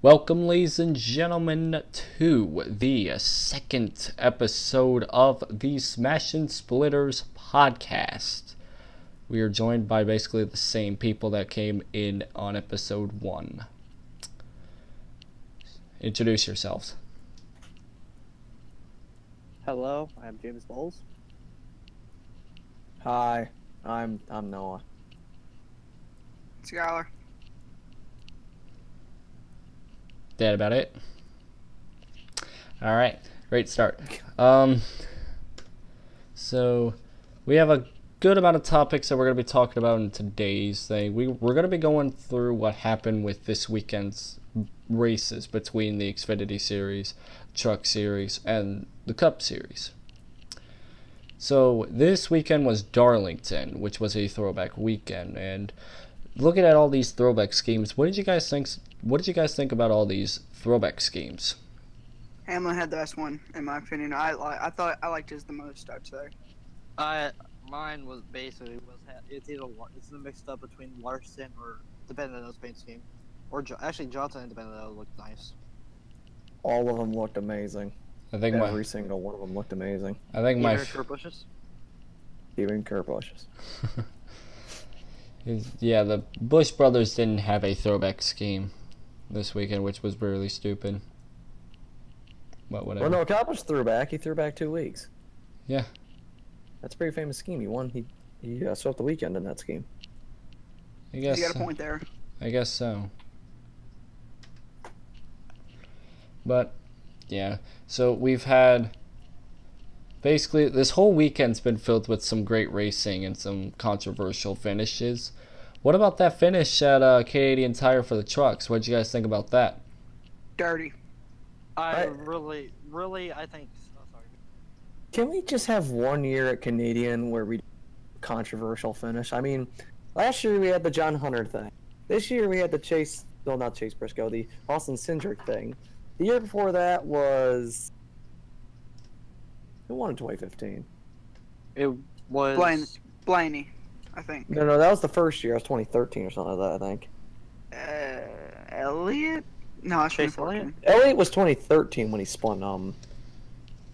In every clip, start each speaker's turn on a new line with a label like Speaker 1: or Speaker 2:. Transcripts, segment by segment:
Speaker 1: Welcome, ladies and gentlemen, to the second episode of the Smashin Splitters podcast. We are joined by basically the same people that came in on episode 1. Introduce yourselves.
Speaker 2: Hello, I'm James Bowles.
Speaker 3: Hi, I'm Noah.
Speaker 4: Skylar.
Speaker 1: That about it? Alright, great start. So we have a good amount of topics that we're going to be talking about in today's thing. We're going to be going through what happened with this weekend's races between the Xfinity Series, Truck Series, and the Cup Series. So this weekend was Darlington, which was a throwback weekend, and looking at all these throwback schemes, what did you guys think about all these throwback schemes?
Speaker 4: Hamlin had the best one, in my opinion. I thought I liked his the most, I'd say.
Speaker 2: Mine was basically it's a mixed up between Larson or the Benedetto's paint scheme, or actually Johnson and the Benedetto looked nice.
Speaker 3: All of them looked amazing.
Speaker 1: I think
Speaker 3: every single one of them looked amazing.
Speaker 1: I think
Speaker 2: even Kurt Busch's.
Speaker 3: Even Kurt Busch's.
Speaker 1: Yeah, the Busch brothers didn't have a throwback scheme this weekend, which was really stupid. But whatever.
Speaker 3: Well, no, Copper's threw back. He threw back 2 weeks.
Speaker 1: Yeah.
Speaker 3: That's a pretty famous scheme. He won. He swept the weekend in that scheme.
Speaker 1: I guess.
Speaker 4: You got a point there.
Speaker 1: I guess so. But yeah, so we've had basically this whole weekend's been filled with some great racing and some controversial finishes. What about that finish at Canadian Tire for the trucks? What did you guys think about that?
Speaker 4: Dirty.
Speaker 2: I really, I think. Oh, sorry.
Speaker 3: Can we just have 1 year at Canadian where we controversial finish? I mean, last year we had the John Hunter thing. This year we had the not Chase Briscoe, the Austin Cindric thing. The year before that was who won in 2015?
Speaker 2: It was
Speaker 4: Blaney, I think.
Speaker 3: No, that was the first year. It was 2013 or something like that, I think.
Speaker 4: Elliott? No, it's
Speaker 2: Chase
Speaker 4: 2014.
Speaker 3: Elliott was 2013 when he spun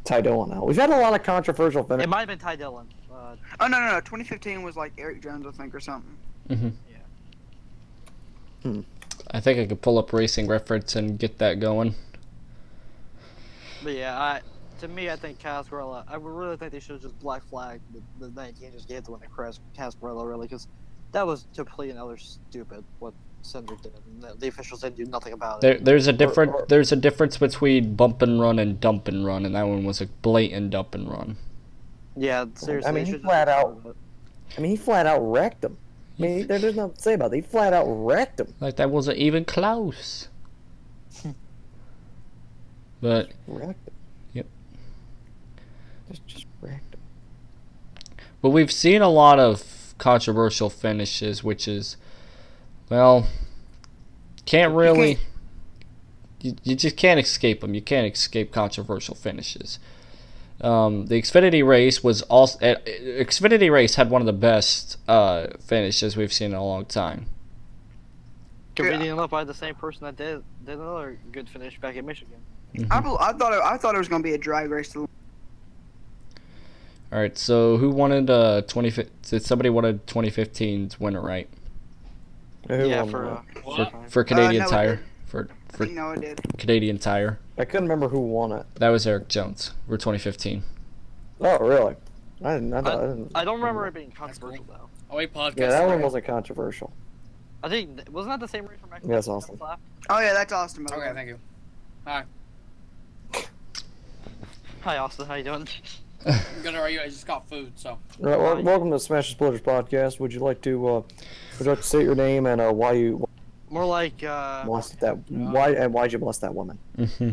Speaker 3: Ty Dillon out. We've had a lot of controversial
Speaker 2: It
Speaker 3: finishes.
Speaker 2: might have been Ty Dillon.
Speaker 4: Oh, no. 2015 was like Eric Jones, I think, or something.
Speaker 1: Mm-hmm.
Speaker 2: Yeah.
Speaker 1: I think I could pull up Racing Reference and get that going.
Speaker 2: But yeah, to me, I think Cascarella. I really think they should have just black flagged the 19 just gave the win to Cascarella, really, because that was completely and utter stupid what Cindric did. The officials didn't do nothing about it.
Speaker 1: There's a difference between bump and run and dump and run, and that one was a blatant dump and run.
Speaker 2: Yeah, seriously.
Speaker 3: I mean, he flat out wrecked him. I mean, there's nothing to say about it. He flat out wrecked him.
Speaker 1: Like that wasn't even close. But
Speaker 3: Wrecked him.
Speaker 1: Yep.
Speaker 3: Just wrecked him.
Speaker 1: But we've seen a lot of controversial finishes, which is, well, can't really. You just can't escape them. You can't escape controversial finishes. The Xfinity race was also Xfinity race had one of the best finishes we've seen in a long time.
Speaker 2: Convenient enough, I had the same person that did another good finish back in Michigan.
Speaker 1: Mm-hmm.
Speaker 4: I thought it was going to be a drag race.
Speaker 1: All right, so who wanted 2015? Somebody wanted 2015's winner, right?
Speaker 2: Yeah,
Speaker 1: for Canadian
Speaker 4: no,
Speaker 1: Tire.
Speaker 4: I think Noah did.
Speaker 1: Canadian Tire.
Speaker 3: I couldn't remember who won it.
Speaker 1: That was Eric Jones for 2015.
Speaker 3: Oh, really? I didn't
Speaker 2: don't remember it being controversial though.
Speaker 5: Oh, wait, podcast.
Speaker 3: Yeah, that one wasn't controversial.
Speaker 2: I think wasn't that the same race for Mexico?
Speaker 3: Yes, Austin.
Speaker 4: Oh, yeah, that's Austin. by the
Speaker 5: Okay,
Speaker 4: way.
Speaker 5: thank you. Hi.
Speaker 2: Hi Austin, how you doing?
Speaker 5: Good, how are you? I just got food, so.
Speaker 3: All right, well, welcome to Smash Splitters podcast. Would you like to state your name and why you
Speaker 2: More like
Speaker 3: molested that? Why'd you molest that woman?
Speaker 1: Mm-hmm.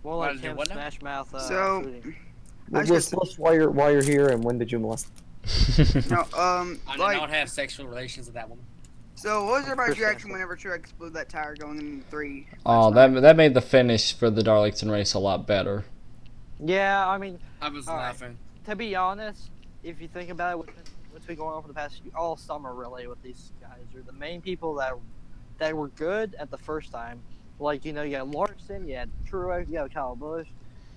Speaker 2: more
Speaker 5: Why
Speaker 2: like
Speaker 5: did you
Speaker 2: him
Speaker 5: what now?
Speaker 2: Smash Mouth.
Speaker 4: So-
Speaker 2: shooting.
Speaker 4: I was
Speaker 3: List
Speaker 4: just-
Speaker 3: why you're here and when did you molest?
Speaker 4: No,
Speaker 5: I did
Speaker 4: like,
Speaker 5: not have sexual relations with that woman.
Speaker 4: so what was everybody's
Speaker 2: First
Speaker 4: reaction
Speaker 2: example.
Speaker 4: whenever Truex blew that tire going in 3?
Speaker 1: Oh,
Speaker 4: last night?
Speaker 1: that made the finish for the Darlington race a lot better.
Speaker 2: Yeah, I mean,
Speaker 5: I was
Speaker 2: All right.
Speaker 5: laughing.
Speaker 2: to be honest, if you think about it, what's been going on for the past all summer really with these guys are the main people that were good at the first time Like, you know, you had Larson, you had Truex, you had Kyle Busch.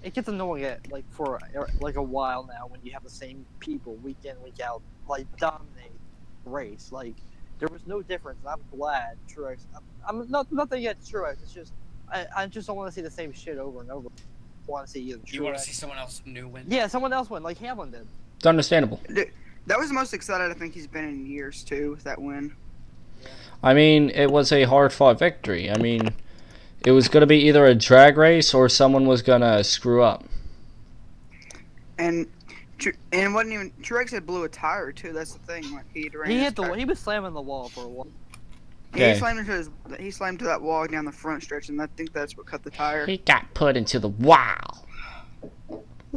Speaker 2: It gets annoying for like a while now when you have the same people week in, week out, like dominate the race. Like, there was no difference. And I'm glad Truex. I'm not nothing against Truex. It's just I just don't want to see the same shit over and over. I want to see either Truex.
Speaker 5: You want to see someone else new win?
Speaker 2: Yeah, someone else win, like Hamlin did.
Speaker 1: It's understandable.
Speaker 4: That was the most excited I think he's been in years too. With that win.
Speaker 1: I mean, it was a hard-fought victory. I mean, it was going to be either a drag race or someone was going to screw up.
Speaker 4: And it wasn't even Truex had blew a tire too. That's the thing. Like
Speaker 2: He was slamming the wall for a while.
Speaker 1: Okay.
Speaker 4: He slammed to that wall down the front stretch, and I think that's what cut the tire.
Speaker 1: He got put into the wall.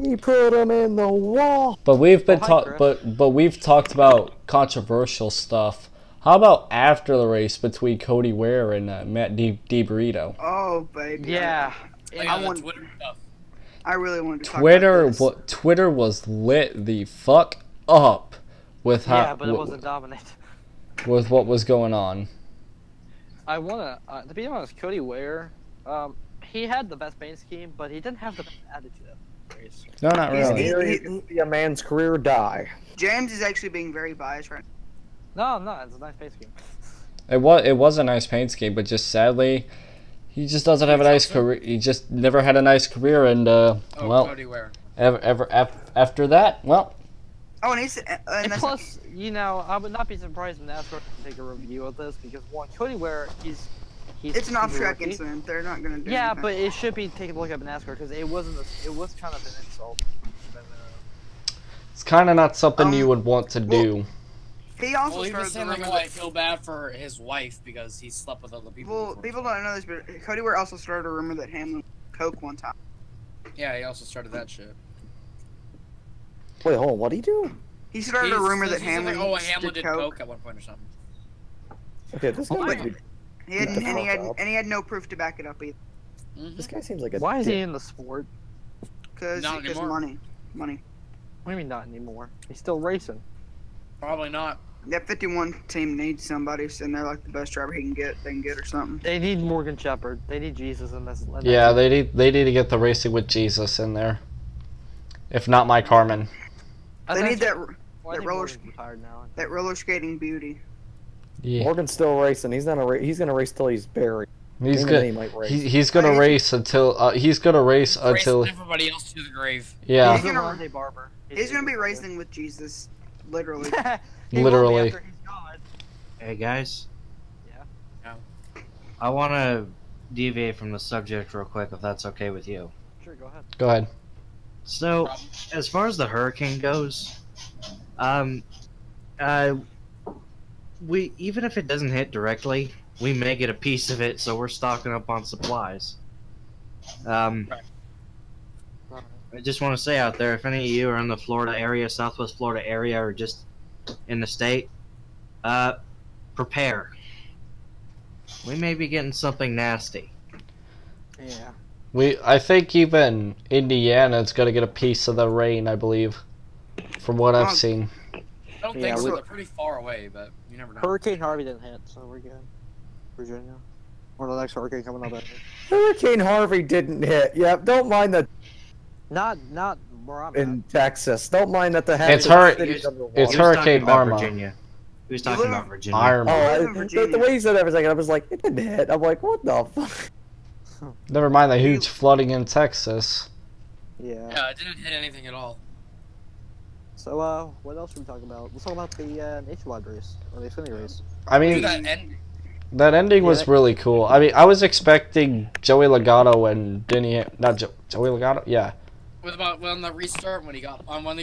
Speaker 3: He put him in the wall.
Speaker 1: But we've been
Speaker 2: Chris.
Speaker 1: but we've talked about controversial stuff. How about after the race between Cody Ware and Matt DiBrito?
Speaker 4: Oh baby.
Speaker 2: Yeah.
Speaker 5: Oh,
Speaker 4: I
Speaker 5: yeah, the
Speaker 4: want-
Speaker 5: Twitter stuff.
Speaker 4: I really wanted to talk
Speaker 1: Twitter,
Speaker 4: about this.
Speaker 1: Twitter was lit the fuck up with how
Speaker 2: Yeah, but it wasn't dominant.
Speaker 1: with what was going on.
Speaker 2: I wanna, to be honest, Cody Ware, he had the best paint scheme, but he didn't have the best attitude of the race.
Speaker 1: No, not
Speaker 4: He's-
Speaker 1: really.
Speaker 3: Here you can see a man's career die.
Speaker 4: James is actually being very biased right
Speaker 2: No, it's a nice paint scheme.
Speaker 1: It was a nice paint scheme, but just sadly, he just doesn't have a nice career. He just never had a nice career, and well,
Speaker 5: Cody Ware.
Speaker 1: after that, well,
Speaker 4: Oh, and
Speaker 2: And
Speaker 4: that's
Speaker 2: plus, you know, I would not be surprised if NASCAR to take a review of this because one, Cody Ware, he's
Speaker 4: it's an
Speaker 2: he's a
Speaker 4: off-track
Speaker 2: rookie.
Speaker 4: incident. They're not gonna do.
Speaker 2: Yeah,
Speaker 4: anything.
Speaker 2: but it should be taken a look at NASCAR because it was kind of an insult.
Speaker 1: it's kind of not something you would want to
Speaker 4: well,
Speaker 1: do.
Speaker 4: he also
Speaker 5: Well, he
Speaker 4: started
Speaker 5: was
Speaker 4: the
Speaker 5: saying like,
Speaker 4: rumor
Speaker 5: oh, I
Speaker 4: that-
Speaker 5: feel bad for his wife because he slept with other people.
Speaker 4: Well,
Speaker 5: before.
Speaker 4: people don't know this, but Cody Ware also started a rumor that Hamlin coke one time.
Speaker 5: Yeah, he also started that shit.
Speaker 3: Wait, hold on. What did he do?
Speaker 4: He started a rumor that
Speaker 5: He's like,
Speaker 4: Hamlin.
Speaker 5: oh, Hamlin did coke at one point or something.
Speaker 3: Okay, this guy.
Speaker 2: Why?
Speaker 3: might be-
Speaker 4: He had,
Speaker 3: Get the
Speaker 4: and he
Speaker 3: fuck
Speaker 4: had
Speaker 3: up.
Speaker 4: and he had no proof to back it up either.
Speaker 3: This guy seems like a.
Speaker 2: Why is he
Speaker 3: dick.
Speaker 2: in the sport?
Speaker 4: Because
Speaker 5: Not anymore.
Speaker 4: money.
Speaker 2: What do you mean not anymore? He's still racing.
Speaker 5: Probably not.
Speaker 4: That 51 team needs somebody, and they're like the best driver they can get or something.
Speaker 2: They need Morgan Shepherd. They need Jesus in this.
Speaker 1: Yeah, they need to get the racing with Jesus in there. If not Mike Harmon.
Speaker 4: They need that
Speaker 2: Well, I think
Speaker 4: roller
Speaker 2: Morgan's retired now.
Speaker 4: that roller skating beauty.
Speaker 1: Yeah.
Speaker 3: Morgan's still racing. He's not a. He's gonna race till he's buried.
Speaker 1: He's
Speaker 3: Even
Speaker 1: good.
Speaker 3: then he might race.
Speaker 1: He's gonna
Speaker 4: He's-
Speaker 1: race until
Speaker 5: Racing everybody else to the grave.
Speaker 1: yeah,
Speaker 4: He's gonna-
Speaker 2: Rondé Barber.
Speaker 4: He's gonna be racing with Jesus, literally.
Speaker 2: He will be
Speaker 1: Literally.
Speaker 2: after he's gone.
Speaker 6: Hey guys.
Speaker 2: Yeah?
Speaker 5: No.
Speaker 6: I want to deviate from the subject real quick, if that's okay with you.
Speaker 2: Sure, go ahead.
Speaker 1: go ahead.
Speaker 6: So, as far as the hurricane goes, we even if it doesn't hit directly, we may get a piece of it, so we're stocking up on supplies. I just want to say out there, if any of you are in the Florida area, Southwest Florida area, or just in the state, prepare. We may be getting something nasty.
Speaker 2: Yeah.
Speaker 1: I think even Indiana's gonna get a piece of the rain, I believe, from what I've
Speaker 4: Oh.
Speaker 1: seen.
Speaker 5: I don't
Speaker 2: Yeah,
Speaker 5: think so.
Speaker 2: we-
Speaker 5: They're pretty far away, but you never know.
Speaker 2: Hurricane Harvey didn't hit, so we're good. Virginia. Or the next hurricane coming up. I think.
Speaker 3: Hurricane Harvey didn't hit. Yep. Don't mind that
Speaker 2: Not where I'm
Speaker 3: in Texas. Don't mind that the
Speaker 1: It's
Speaker 3: half
Speaker 1: hur-
Speaker 3: city's
Speaker 1: it's
Speaker 3: underwater.
Speaker 6: He was
Speaker 1: Hurricane
Speaker 6: talking about
Speaker 1: Irma.
Speaker 6: Virginia. He was
Speaker 4: You
Speaker 6: talking
Speaker 4: live-
Speaker 6: about Virginia.
Speaker 1: Irma.
Speaker 3: Oh,
Speaker 4: live in Virginia.
Speaker 3: the way you said everything, I was like, it didn't hit. I'm like, what the fuck?
Speaker 1: Never mind the huge flooding in Texas.
Speaker 2: Yeah.
Speaker 5: Yeah, it didn't hit anything at all.
Speaker 2: So, what else should we talk about? Let's talk about the nationwide race or the Xfinity race.
Speaker 1: I
Speaker 5: Dude,
Speaker 1: mean,
Speaker 5: that end.
Speaker 1: that ending was
Speaker 2: Yeah.
Speaker 1: really cool. I mean, I was expecting Joey Logano and Denny, not Joey Logano, yeah.
Speaker 5: When the restart, when they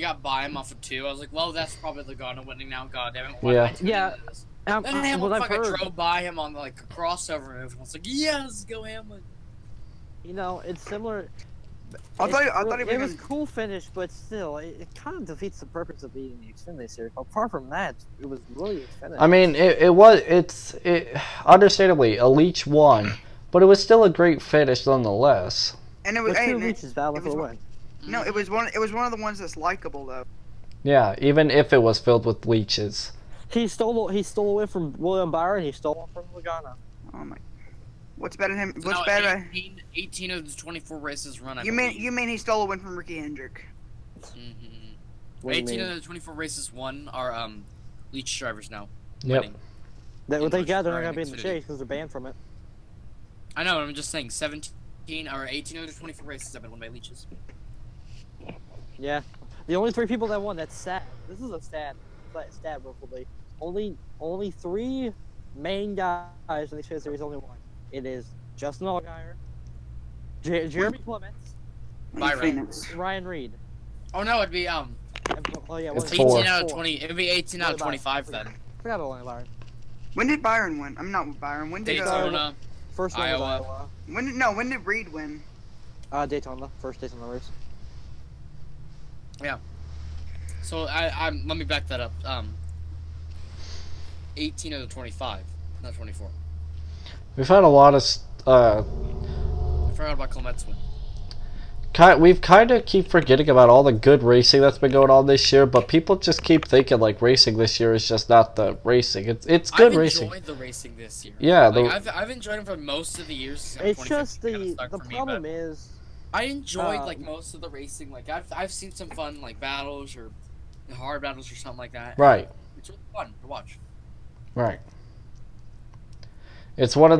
Speaker 5: got by him off of 2, I was like, well, that's probably Logano winning now. God damn it. Why did I tune
Speaker 2: Yeah.
Speaker 5: into this?
Speaker 2: Um,
Speaker 5: Then Hamlin
Speaker 2: what I've
Speaker 5: fucking
Speaker 2: heard,
Speaker 5: drove by him on like a crossover move, and I was like, yes, go Hamlin.
Speaker 2: you know, it's similar.
Speaker 4: I thought he
Speaker 2: It was
Speaker 4: was
Speaker 2: cool finish, but still, it kind of defeats the purpose of being the Xfinity series. Apart from that, it was really Xfinity.
Speaker 1: I mean, understandably, a Leach won, but it was still a great finish nonetheless.
Speaker 4: and it was
Speaker 2: with
Speaker 4: hey,
Speaker 2: two
Speaker 4: and it-
Speaker 2: reaches battling
Speaker 4: it
Speaker 2: for the
Speaker 4: was
Speaker 2: win.
Speaker 4: no, it was one of the ones that's likable though.
Speaker 1: Yeah, even if it was filled with leeches.
Speaker 2: He stole away from William Byron. He stole one from Logano.
Speaker 4: Oh my. What's better than him? What's
Speaker 5: No,
Speaker 4: better?
Speaker 5: 18 of the 24 races run.
Speaker 4: You mean he stole a win from Ricky Hendrick?
Speaker 2: What do you
Speaker 5: 18
Speaker 2: mean?
Speaker 5: of the 24 races won are leech drivers now.
Speaker 1: Yep.
Speaker 5: Winning.
Speaker 2: Thank
Speaker 5: English
Speaker 2: God they're not
Speaker 5: or
Speaker 2: gonna be in the
Speaker 5: Xfinity.
Speaker 2: chase because they're banned from it.
Speaker 5: I know. I'm just saying 17 or 18 of the 24 races have been won by leeches.
Speaker 2: Yeah. The only 3 people that won. That's sad. This is a stat real quickly. Only 3 main guys in the Xfinity series. Only one. It is Justin Allgaier, Jeremy Clements,
Speaker 5: Byron.
Speaker 4: Phoenix.
Speaker 2: Ryan Reed.
Speaker 5: Oh no, it'd be
Speaker 2: Oh yeah,
Speaker 1: It's
Speaker 5: 18
Speaker 1: 4.
Speaker 5: out of 20. It'd be 18 out of 25 then.
Speaker 2: Forgot about Lonnie Byron.
Speaker 4: When did Byron win? I'm not with Byron. When did
Speaker 5: Daytona.
Speaker 2: First one was
Speaker 5: Iowa.
Speaker 2: Iowa.
Speaker 4: when did Reed win?
Speaker 2: Daytona. First Daytona race.
Speaker 5: So let me back that up. 18 out of 25, not 24.
Speaker 1: We've had a lot of
Speaker 5: I forgot about Clement's win.
Speaker 1: we've kind of keep forgetting about all the good racing that's been going on this year, but people just keep thinking like racing this year is just not the racing. It's good racing.
Speaker 5: I've enjoyed the racing this year.
Speaker 1: Yeah,
Speaker 5: like, I've enjoyed it for most of the years.
Speaker 2: It's just the
Speaker 5: me,
Speaker 2: problem
Speaker 5: but
Speaker 2: is
Speaker 5: I enjoyed like most of the racing. Like I've seen some fun like battles or hard battles or something like that.
Speaker 1: Right.
Speaker 5: It's really fun to watch.
Speaker 1: Right. It's one of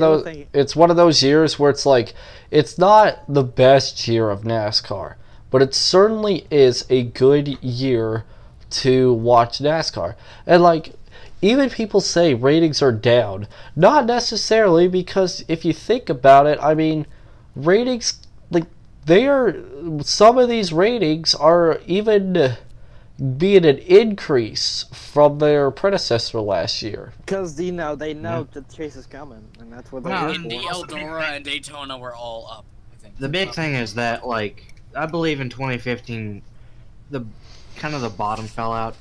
Speaker 1: those years where it's like it's not the best year of NASCAR, but it certainly is a good year to watch NASCAR. And like even people say ratings are down, not necessarily, because if you think about it, I mean, ratings like some of these ratings are even being an increase from their predecessor last year.
Speaker 2: because they know the chase is coming, and that's what they're
Speaker 6: Well,
Speaker 2: here
Speaker 5: Indy,
Speaker 2: for.
Speaker 5: Eldora, and Daytona were all up. I think
Speaker 6: The big thing is that, like, I believe in 2015, the bottom fell out,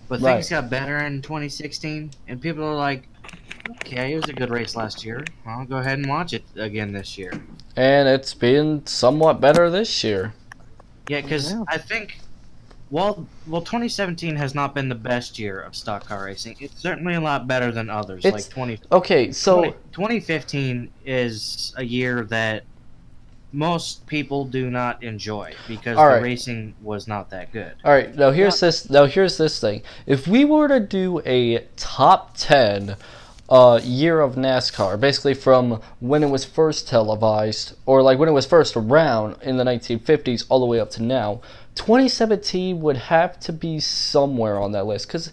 Speaker 6: but
Speaker 1: Right.
Speaker 6: things got better in 2016, and people are like, okay, it was a good race last year. I'll go ahead and watch it again this year.
Speaker 1: And it's been somewhat better this year.
Speaker 6: Yeah, because
Speaker 2: Yeah.
Speaker 6: I think, well, 2017 has not been the best year of stock car racing. It's certainly a lot better than others.
Speaker 1: It's-
Speaker 6: Like
Speaker 1: Okay, so
Speaker 6: 2015 is a year that most people do not enjoy because
Speaker 1: All
Speaker 6: the
Speaker 1: right.
Speaker 6: racing was not that good.
Speaker 1: all right, now here's this thing. If we were to do a top 10 year of NASCAR, basically from when it was first televised, or like when it was first around in the 1950s all the way up to now, 2017 would have to be somewhere on that list, because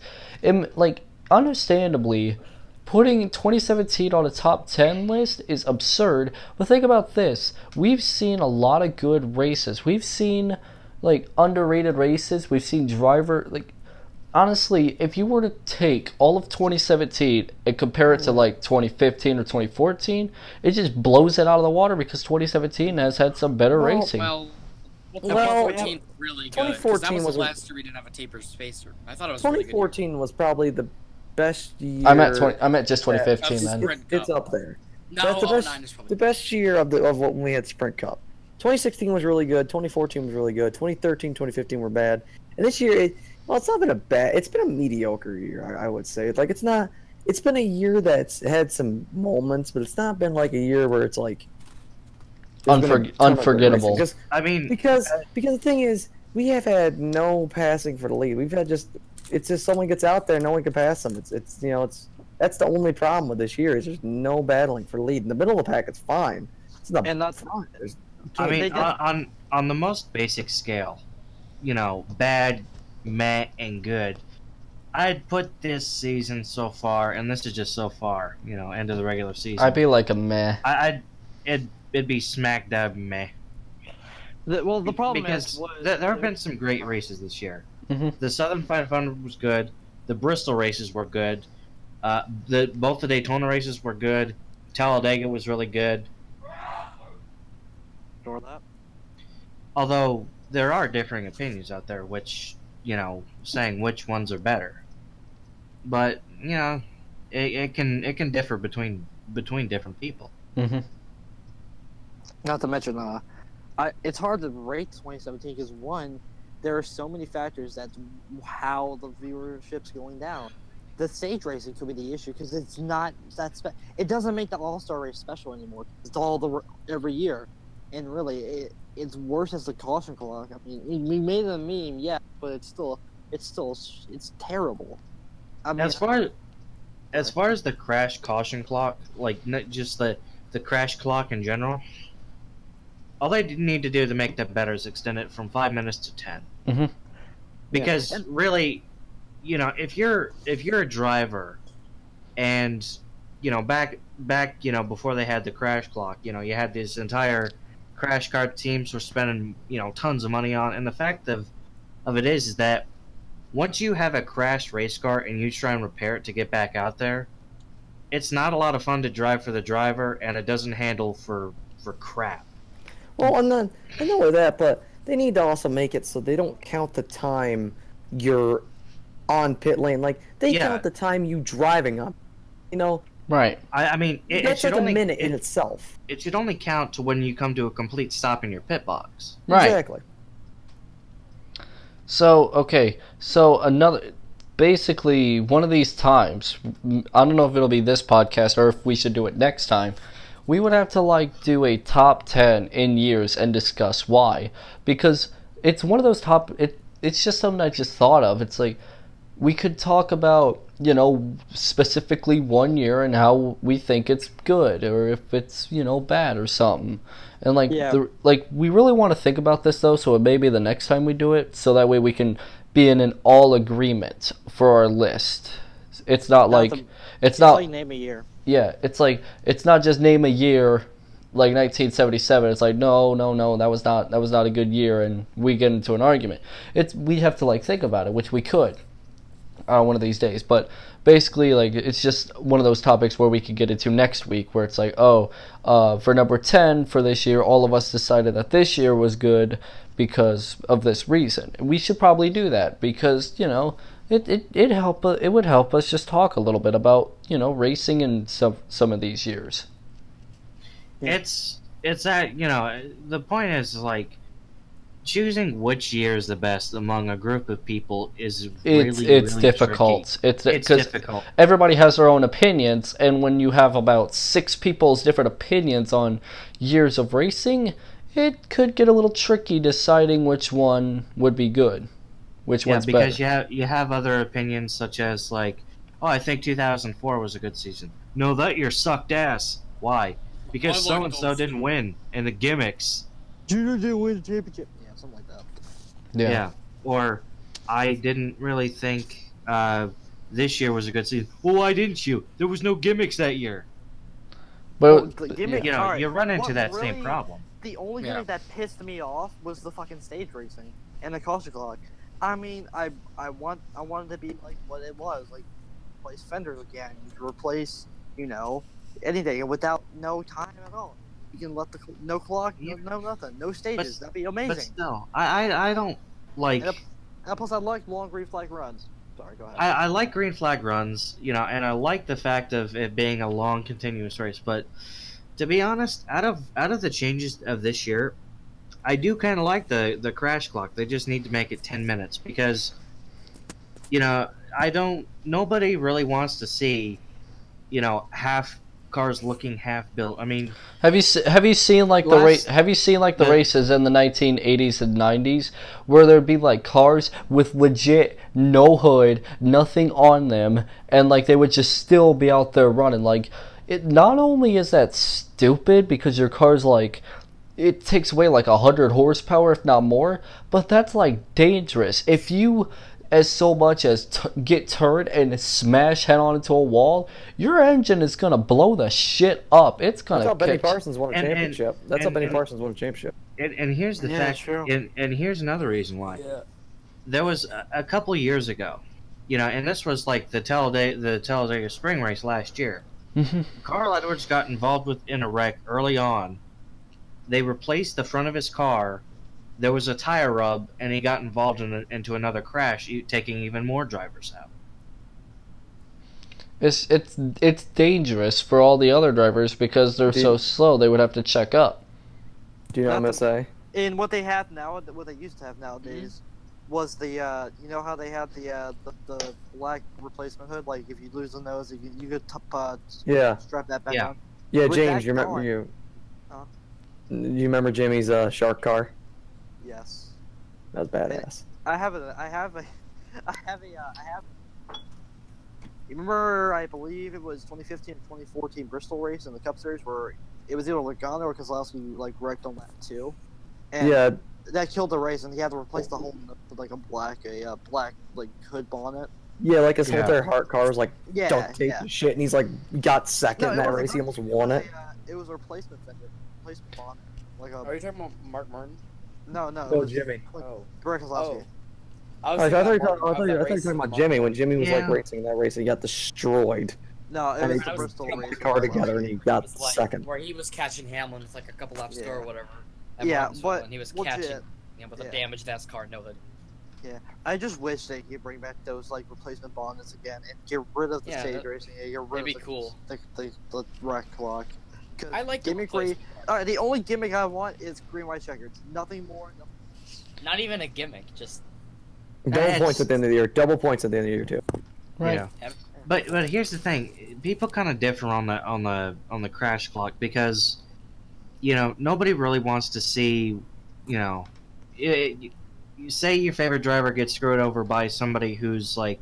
Speaker 1: like understandably putting 2017 on a top 10 list is absurd. But think about this, we've seen a lot of good races, we've seen like underrated races, we've seen honestly, if you were to take all of 2017 and compare it to like 2015 or 2014, it just blows it out of the water, because 2017 has had some better racing.
Speaker 5: Well,
Speaker 2: Well,
Speaker 5: 2014 was really good. 'Cause
Speaker 3: 2014
Speaker 5: that was
Speaker 3: was
Speaker 5: the
Speaker 3: a-
Speaker 5: last year we didn't have a taper spacer. I thought it was a really good.
Speaker 3: 2014 was probably the best year.
Speaker 1: I meant just 2015
Speaker 5: Yeah.
Speaker 1: then.
Speaker 5: Sprint
Speaker 3: It's
Speaker 5: Cup.
Speaker 3: up there.
Speaker 5: No,
Speaker 3: That's the best.
Speaker 5: 09 is probably
Speaker 3: The best year of when we had Sprint Cup. 2016 was really good. 2014 was really good. 2013, 2015 were bad. And this year, it's not been it's been a mediocre year, I would say. Like, it's not. It's been a year that's had some moments, but it's not been like a year where it's like there's been a ton of good
Speaker 1: unforgettable.
Speaker 3: racing. Just
Speaker 6: I mean,
Speaker 3: because the thing is, we have had no passing for the lead. We've had it's just someone gets out there, no one can pass them. That's the only problem with this year is there's no battling for the lead. In the middle of the pack, it's fine. It's not.
Speaker 2: And that's
Speaker 3: fine. There's,
Speaker 6: I
Speaker 2: They
Speaker 6: mean,
Speaker 2: did-
Speaker 6: on the most basic scale, bad, meh, and good, I'd put this season so far, and this is just so far, end of the regular season.
Speaker 1: I'd be like a meh.
Speaker 6: It'd be smack dab meh.
Speaker 2: the problem
Speaker 6: Because
Speaker 2: is
Speaker 6: there have been some great races this year.
Speaker 1: Mhm.
Speaker 6: The Southern 500 was good. The Bristol races were good. Both the Daytona races were good. Talladega was really good.
Speaker 2: Ignore that.
Speaker 6: Although there are differing opinions out there, which saying which ones are better. But it can differ between different people.
Speaker 1: Mhm.
Speaker 2: Not to mention, it's hard to rate 2017 because one, there are so many factors that's how the viewership's going down. the stage racing could be the issue because it's not that it doesn't make the All-Star race special anymore. It's all every year, and really it's worse as the caution clock. I mean, we made a meme, yeah, but it's terrible. I mean,
Speaker 6: as far as the crash caution clock, like not just the crash clock in general, all they need to do to make that better is extend it from 5 minutes to 10.
Speaker 1: Mm-hmm.
Speaker 6: Because really, you know, if you're a driver, and you know back you know before they had the crash clock, you know you had this entire crash car teams were spending tons of money on, and the fact of it is that once you have a crashed race car and you try and repair it to get back out there, it's not a lot of fun to drive for the driver, and it doesn't handle for crap.
Speaker 3: Well, and then I know that, but they need to also make it so they don't count the time you're on pit lane. Like they count the time you driving up.
Speaker 1: Right.
Speaker 6: I mean, it should
Speaker 3: like
Speaker 6: only
Speaker 3: a minute in itself.
Speaker 6: It should only count to when you come to a complete stop in your pit box.
Speaker 1: Right.
Speaker 3: Exactly.
Speaker 1: So, okay. So, basically, one of these times, I don't know if it'll be this podcast or if we should do it next time, we would have to, do a top 10 in years and discuss why. Because it's one of those it's just something I just thought of. It's like, we could talk about, specifically one year and how we think it's good or if it's, bad or something. And we really want to think about this though, so it may be the next time we do it, so that way we can be in an all agreement for our list. It's not like
Speaker 2: name a year.
Speaker 1: Yeah, it's not just name a year like 1977. It's like no, that was not a good year, and we get into an argument. We have to think about it, which we could one of these days, but basically it's just one of those topics where we could get into next week, where it's for number 10 for this year, all of us decided that this year was good because of this reason. We should probably do that because it would help us just talk a little bit about racing in some of these years.
Speaker 6: It's that the point is choosing which year is the best among a group of people is really
Speaker 1: difficult.
Speaker 6: Tricky. It's difficult.
Speaker 1: Everybody has their own opinions, and when you have about 6 people's different opinions on years of racing, it could get a little tricky deciding which one would be good. Which one's
Speaker 6: because
Speaker 1: better.
Speaker 6: you have other opinions such as I think 2004 was a good season. No, that year sucked ass. Why? Because so and so didn't win, and the gimmicks.
Speaker 2: Junior didn't win the championship. Yeah, something like that.
Speaker 6: Yeah. Or I didn't really think this year was a good season. Well, why didn't you? There was no gimmicks that year.
Speaker 1: But
Speaker 6: you run into that same problem.
Speaker 2: The only gimmick that pissed me off was the fucking stage racing and the caution clock. I mean, I wanted to be like what it was, replace fenders again, replace anything without no time at all. You can let no clock, no nothing, no stages. That'd be amazing.
Speaker 6: But still, I don't like.
Speaker 2: And plus, I like long green flag runs. Sorry, go ahead.
Speaker 6: I like green flag runs, and I like the fact of it being a long, continuous race. But to be honest, out of the changes of this year, I do kind of like the crash clock. They just need to make it 10 minutes because, nobody really wants to see, half cars looking half built. I mean, have you seen the races in the 1980s and 90s where there'd be cars with legit no hood, nothing on them, and they would just still be out there running. It not only is that stupid because your car's it takes away 100 horsepower if not more, but that's dangerous. If you as so much as get turned and smash head on into a wall, your engine is gonna blow the shit up. It's gonna.
Speaker 3: That's how Benny Parsons won a championship. That's how Benny Parsons won a championship.
Speaker 6: And here's the fact. And here's another reason why.
Speaker 2: Yeah.
Speaker 6: There was a couple years ago, and this was the Talladega Spring Race last year. Carl Edwards got involved in a wreck early on. They replaced the front of his car. There was a tire rub, and he got involved into another crash, taking even more drivers out.
Speaker 1: It's dangerous for all the other drivers because they're so slow. They would have to check up.
Speaker 3: Do you know what I'm gonna say?
Speaker 2: In what they have now, what they used to have nowadays, was the you know how they have the black replacement hood? Like if you lose the nose, you could
Speaker 3: Yeah.
Speaker 2: strap that back
Speaker 6: Yeah.
Speaker 2: on.
Speaker 3: Yeah,
Speaker 2: With
Speaker 3: James,
Speaker 2: that
Speaker 3: you remember
Speaker 2: gone-
Speaker 3: you?
Speaker 2: Huh?
Speaker 3: You remember Jimmy's shark car?
Speaker 2: Yes.
Speaker 3: That was badass.
Speaker 2: I have a. You remember? I believe it was 2015 and 2014 Bristol race in the Cup Series where it was either Logano or Kozlowski like wrecked on that too, and
Speaker 3: Yeah,
Speaker 2: that killed the race, and he had to replace the whole with like a black like hood bonnet.
Speaker 3: yeah, like his whole
Speaker 6: Yeah.
Speaker 3: entire Hart car was like
Speaker 2: Yeah,
Speaker 3: duct tape
Speaker 2: yeah.
Speaker 3: and shit, and he's like got second
Speaker 2: No,
Speaker 3: in
Speaker 2: it
Speaker 3: that
Speaker 2: wasn't
Speaker 3: race. He
Speaker 2: duct
Speaker 3: almost
Speaker 2: tape,
Speaker 3: won it.
Speaker 2: It was a replacement fender, replacement bonnet. Like
Speaker 5: Are you talking about Mark Martin?
Speaker 2: no, it
Speaker 3: Oh,
Speaker 2: was
Speaker 3: Jimmy.
Speaker 2: like
Speaker 5: Oh.
Speaker 2: Greg Kozlowski.
Speaker 5: I
Speaker 3: I
Speaker 5: was
Speaker 3: thought you were
Speaker 5: thinking about
Speaker 3: talking
Speaker 5: Martin,
Speaker 3: about Jimmy when Jimmy was like
Speaker 6: Yeah.
Speaker 3: racing that race and he got destroyed.
Speaker 2: No, it
Speaker 3: And
Speaker 2: was
Speaker 3: he
Speaker 2: the
Speaker 3: just
Speaker 2: Bristol
Speaker 3: put
Speaker 2: race.
Speaker 3: the car together and he got
Speaker 5: was like,
Speaker 3: second.
Speaker 5: where he was catching Hamlin with like a couple laps to go or
Speaker 2: Yeah.
Speaker 5: whatever. at
Speaker 2: Yeah,
Speaker 5: Martinsville,
Speaker 2: but
Speaker 5: and he was
Speaker 2: legit,
Speaker 5: catching with a
Speaker 2: yeah.
Speaker 5: damaged ass car, no hood.
Speaker 2: I just wish they could bring back those like replacement bonnets again and get rid of the
Speaker 5: Yeah,
Speaker 2: stage
Speaker 5: that-
Speaker 2: racing. Yeah, get rid
Speaker 5: that'd
Speaker 2: of
Speaker 5: be cool.
Speaker 2: The wreck clock. 'Cause
Speaker 5: I like the
Speaker 2: gimmick. All
Speaker 5: replacement.
Speaker 2: right, the only gimmick I want is green white checkers. Nothing more. Nothing.
Speaker 5: Not even a gimmick, just
Speaker 3: Double
Speaker 6: It's-
Speaker 3: points at the end of the year. Double points at the end of the year too.
Speaker 1: Right.
Speaker 6: Yeah. But here's the thing, people kind of differ on the crash clock because, you know, nobody really wants to see, you know, you say your favorite driver gets screwed over by somebody who's like,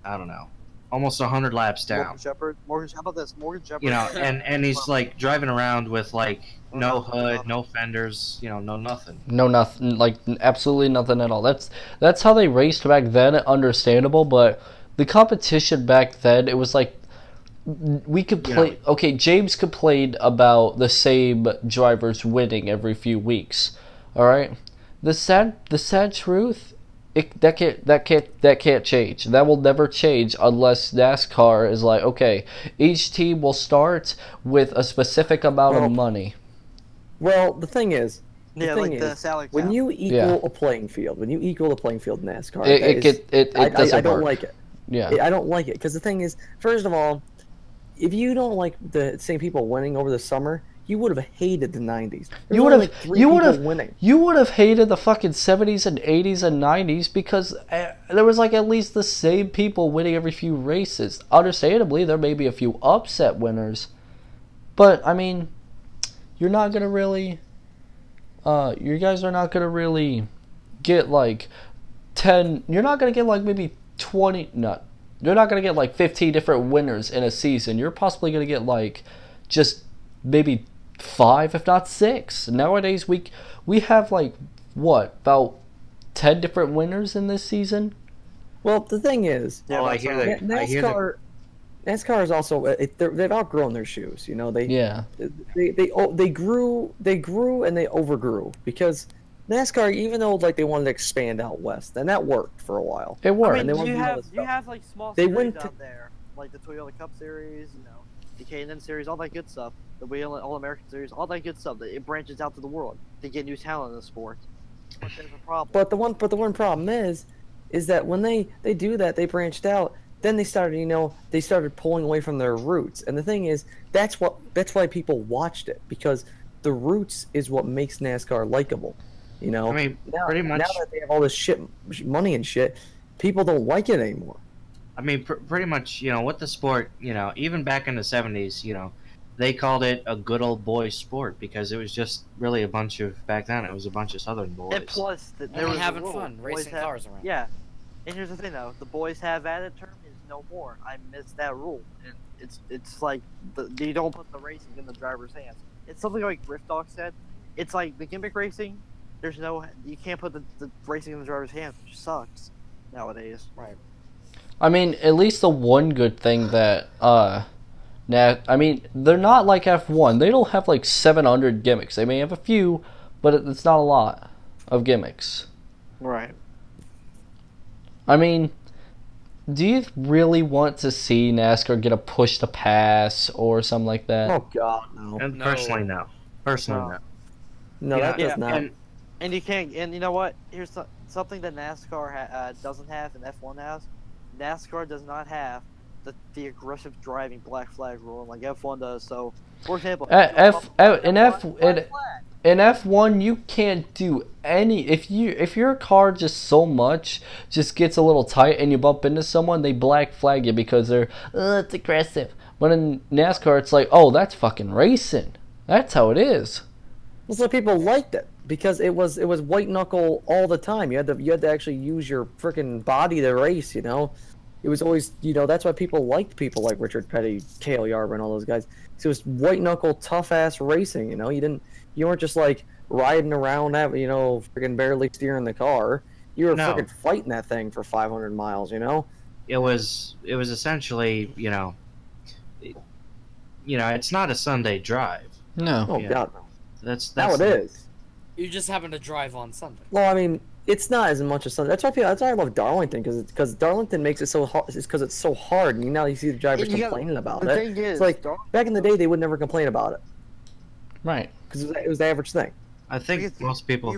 Speaker 6: I don't know, almost 100 laps down,
Speaker 2: Morgan Shepherd. How about this? Morgan Shepherd.
Speaker 6: you know, and he's like driving around with like no hood, no fenders, you know, no nothing.
Speaker 1: No, nothing. Like absolutely nothing at all. That's how they raced back then. Understandable, but the competition back then, it was like we could play.
Speaker 6: Yeah.
Speaker 1: Okay, James complained about the same drivers winning every few weeks. All right, the sad truth, that can't change. That will never change unless NASCAR is like, okay, each team will start with a specific amount of money.
Speaker 3: Well, the thing is,
Speaker 2: yeah,
Speaker 3: thing
Speaker 2: like the
Speaker 3: is,
Speaker 2: Sally.
Speaker 3: when you equal
Speaker 1: Yeah.
Speaker 3: a playing field, in NASCAR,
Speaker 1: It doesn't
Speaker 3: I don't
Speaker 1: work.
Speaker 3: like it.
Speaker 1: Yeah.
Speaker 3: I don't like it because the thing is, first of all, if you don't like the same people winning over the summer, you would have hated the '90s.
Speaker 1: You would have. You would have.
Speaker 3: winning.
Speaker 1: You would have hated the fucking '70s and '80s and '90s because there was like at least the same people winning every few races. Understandably, there may be a few upset winners, but I mean, you're not gonna really. You guys are not gonna really get like 10. You're not gonna get like maybe 20. No, you're not gonna get like 15 different winners in a season. You're possibly gonna get like just maybe 5, if not 6. Nowadays, we have like what, about 10 different winners in this season.
Speaker 3: Well, the thing is,
Speaker 2: Yeah,
Speaker 6: Well, I
Speaker 2: that's
Speaker 6: hear
Speaker 2: right.
Speaker 6: that. I hear that.
Speaker 3: NASCAR is also they've outgrown their shoes. You know, they
Speaker 1: Yeah,
Speaker 3: they grew and they overgrew because NASCAR, even though like they wanted to expand out west, and that worked for a while.
Speaker 1: it worked.
Speaker 2: I
Speaker 3: and they
Speaker 2: mean,
Speaker 3: wanna
Speaker 2: you
Speaker 3: do all
Speaker 2: have
Speaker 3: this
Speaker 2: you
Speaker 3: stuff.
Speaker 2: have like small
Speaker 3: They
Speaker 2: series
Speaker 3: went to-
Speaker 2: out there, like the Toyota Cup Series, you know, the K&N Series, all that good stuff. The Wheel All American Series, all that good stuff. It branches out to the world. They get new talent in the sport. But there's a problem.
Speaker 3: But the one problem is that when they do that, they branched out. Then they started pulling away from their roots. And the thing is, that's why people watched it, because the roots is what makes NASCAR likable. You know,
Speaker 6: I mean,
Speaker 3: now,
Speaker 6: pretty much.
Speaker 3: now that they have all this money and shit, people don't like it anymore.
Speaker 6: I mean, pretty much, you know, with the sport, you know, even back in the 70s, you know, they called it a good old boy sport because it was just really a bunch of, back then, it was a bunch of Southern boys.
Speaker 2: And plus, there
Speaker 5: Everyone
Speaker 2: was a
Speaker 5: having
Speaker 2: rule.
Speaker 5: fun,
Speaker 2: Boys
Speaker 5: racing
Speaker 2: have-
Speaker 5: cars around.
Speaker 2: Yeah. And here's the thing, though. The boys have at it term is no more. I miss that rule. And it's like you don't put the racing in the driver's hands. It's something like Rift Dog said. It's like the gimmick racing. You can't put the racing in the driver's hands, which sucks nowadays.
Speaker 5: Right.
Speaker 1: I mean, at least the one good thing that I mean, they're not like F1. They don't have like 700 gimmicks. They may have a few, but it's not a lot of gimmicks.
Speaker 2: Right.
Speaker 1: I mean, do you really want to see NASCAR get a push to pass or something like that?
Speaker 3: Oh God, no,
Speaker 6: And
Speaker 5: No.
Speaker 6: personally, no. Personally,
Speaker 2: No.
Speaker 6: no.
Speaker 3: no,
Speaker 6: Yeah,
Speaker 3: that does
Speaker 2: yeah,
Speaker 3: not.
Speaker 2: And you can't. And you know what? Here's something that NASCAR doesn't have and F1 has. NASCAR does not have the aggressive driving black flag rule like F1 does. So, for example,
Speaker 1: In in F1 you can't do any if your car just so much just gets a little tight and you bump into someone, they black flag you because they're it's aggressive. But in NASCAR it's like, oh, that's fucking racing. That's how it is.
Speaker 3: So people liked it because it was white knuckle all the time. You had to actually use your freaking body to race. You know, it was always, you know, that's why people liked people like Richard Petty, Cale Yarborough, and all those guys. So it was white knuckle, tough ass racing. You know, you weren't just like riding around, you know, freaking barely steering the car. You were freaking fighting that thing for 500 miles. You know,
Speaker 6: it was essentially, you know, it's not a Sunday drive.
Speaker 1: No.
Speaker 3: oh god, no.
Speaker 6: That's
Speaker 3: Now it is.
Speaker 5: You just happen to drive on Sunday.
Speaker 3: Well, I mean, it's not as much as something. That's why I love Darlington, because Darlington makes it so hard. It's because it's so hard, and now you see the drivers complaining about it.
Speaker 2: The thing is,
Speaker 3: it's like back in the day, they would never complain about it
Speaker 1: Right.
Speaker 3: because it was the average thing.
Speaker 6: I think most people.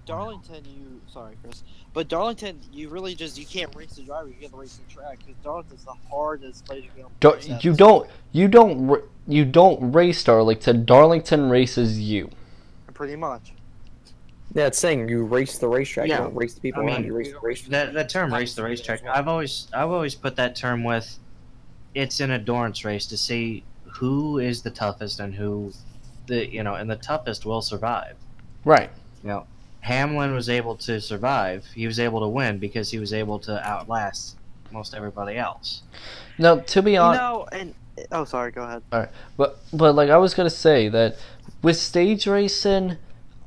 Speaker 2: Darlington, sorry, Chris, but Darlington, you can't race the driver. You get to race the track because Darlington's the hardest place to go.
Speaker 1: You don't race Darlington. Darlington races you.
Speaker 2: Pretty much.
Speaker 3: Yeah, it's saying you race the racetrack.
Speaker 6: Yeah.
Speaker 3: You don't race the people around. You race the racetrack.
Speaker 6: That term "race the racetrack." I've always put that term with. It's an endurance race to see who is the toughest and and the toughest will survive.
Speaker 1: Right.
Speaker 6: You know, Hamlin was able to survive. He was able to win because he was able to outlast most everybody else.
Speaker 1: Now, to be honest.
Speaker 2: No, and sorry, go ahead.
Speaker 1: All right, but like I was gonna say that with stage racing,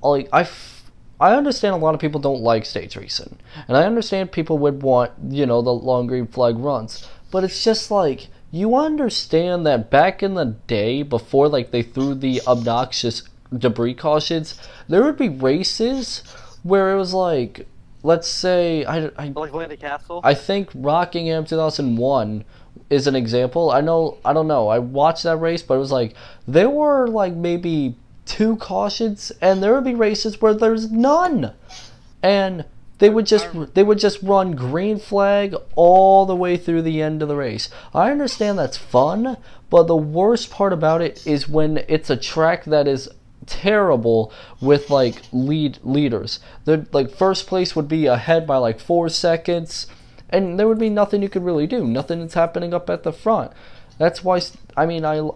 Speaker 1: like I understand a lot of people don't like stage racing, and I understand people would want, you know, the long green flag runs, but it's just like, you understand that back in the day before like they threw the obnoxious debris cautions, there would be races where it was like, let's say
Speaker 2: Like Landing Castle.
Speaker 1: I think Rockingham 2001 is an example. I don't know. I watched that race, but it was like there were like maybe 2 cautions, and there would be races where there's none, and they would just run green flag all the way through the end of the race. I understand that's fun, but the worst part about it is when it's a track that is terrible with like leaders. The like first place would be ahead by like 4 seconds. And there would be nothing you could really do. Nothing that's happening up at the front. That's why, I mean, I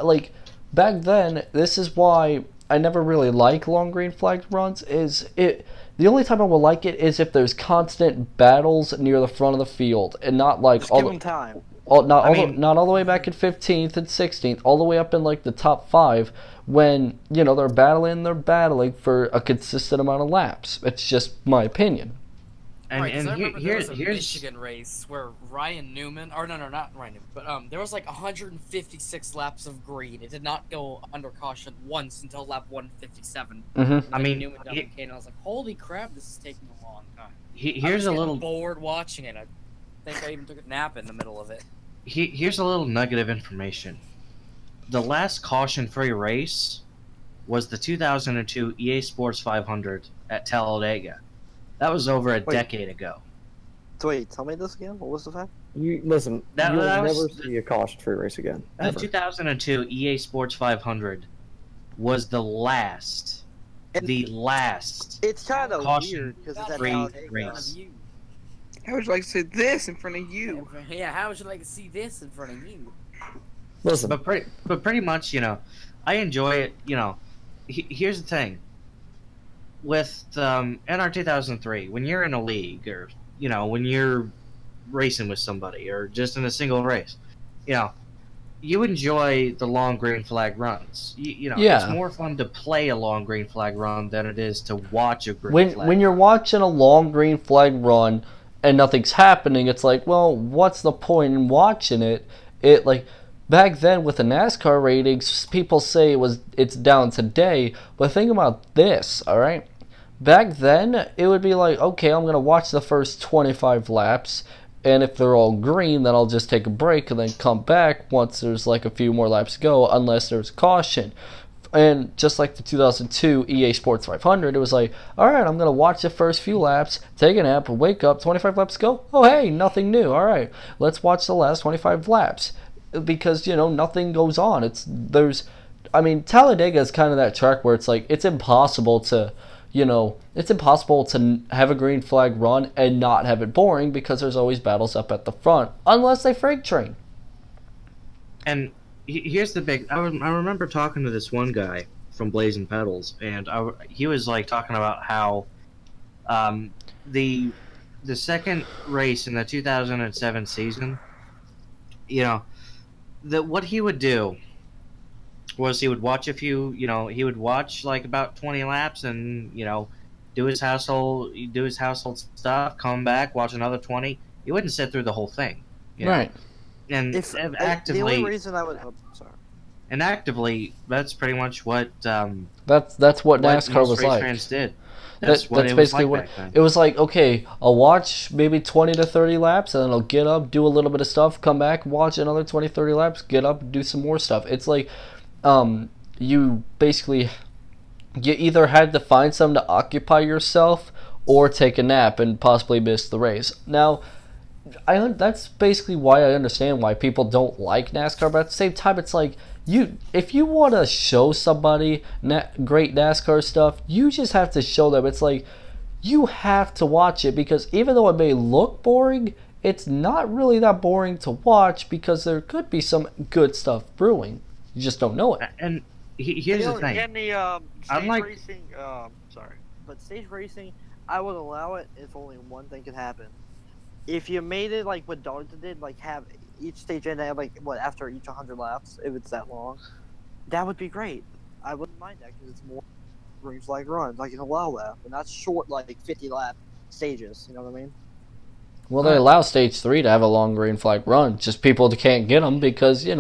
Speaker 1: like, back then, this is why I never really like long green flag runs, the only time I will like it is if there's constant battles near the front of the field, and not like
Speaker 2: Just give them time.
Speaker 1: Not all the way back in 15th and 16th, all the way up in like the top 5, when, you know, they're battling for a consistent amount of laps. It's just my opinion.
Speaker 5: And, right, I remember there was a Michigan race where Ryan Newman, or no, not Ryan Newman, but there was like 156 laps of green. It did not go under caution once until lap 157.
Speaker 1: Mm-hmm.
Speaker 5: I mean, Newman came, and I was like, "Holy crap, this is taking a long time."
Speaker 6: Here's a little
Speaker 5: bored watching it. I think I even took a nap in the middle of it.
Speaker 6: Here's a little nugget of information. The last caution-free race was the 2002 EA Sports 500 at Talladega. That was over a decade ago.
Speaker 2: So wait, tell me this again. What was the fact?
Speaker 3: You listen. You'll never see a caution-free race again. Ever.
Speaker 6: The 2002 EA Sports 500 was the last.
Speaker 2: It's kind of weird because it's at Talladega.
Speaker 6: Race.
Speaker 4: How would you like to see this in front of you?
Speaker 5: Yeah, how would you like to see this in front of you?
Speaker 3: Listen,
Speaker 6: but pretty much, you know, I enjoy it. You know, here's the thing. With NR 2003, when you're in a league, or you know, when you're racing with somebody, or just in a single race, you know, you enjoy the long green flag runs. It's more fun to play a long green flag run than it is to watch a green flag.
Speaker 1: When you're watching a long green flag run and nothing's happening, it's like, well, what's the point in watching it? It like. Back then, with the NASCAR ratings, people say it's down today, but think about this, all right? Back then, it would be like, okay, I'm going to watch the first 25 laps, and if they're all green, then I'll just take a break and then come back once there's like a few more laps to go, unless there's caution. And just like the 2002 EA Sports 500, it was like, all right, I'm going to watch the first few laps, take a nap, wake up, 25 laps go. Oh, hey, nothing new. All right, let's watch the last 25 laps. Because, you know, nothing goes on. There's I mean, Talladega is kind of that track where it's like it's impossible to, it's impossible to have a green flag run and not have it boring because there's always battles up at the front unless they freight train.
Speaker 6: And here's the big. I remember talking to this one guy from Blazing Pedals, and he was like talking about how the second race in the 2007 season, what he would do was he would watch he would watch like about 20 laps and do his household stuff, come back, watch another 20. He wouldn't sit through the whole thing,
Speaker 1: right?
Speaker 6: And actively,
Speaker 2: the only reason I would, sorry.
Speaker 6: And actively, that's pretty much what
Speaker 1: that's what NASCAR was like.
Speaker 6: Fans did.
Speaker 1: That's basically what it was like. Okay, I'll watch maybe 20 to 30 laps, and then I'll get up, do a little bit of stuff, come back, watch another 20, 30 laps, get up, do some more stuff. It's like, you either had to find something to occupy yourself or take a nap and possibly miss the race. Now, that's basically why I understand why people don't like NASCAR, but at the same time, it's like, if you want to show somebody great NASCAR stuff, you just have to show them. It's like, you have to watch it, because even though it may look boring, it's not really that boring to watch, because there could be some good stuff brewing. You just don't know it.
Speaker 6: And here's the thing.
Speaker 2: In the stage racing, sorry, but stage racing, I would allow it if only one thing could happen. If you made it like what Darlington did, like have each stage end have like after each 100 laps, if it's that long, that would be great. I wouldn't mind that because it's more green flag runs. I can allow that, but not short like 50 lap stages. You know what I mean?
Speaker 1: Well, they allow stage 3 to have a long green flag run. Just people can't get them because they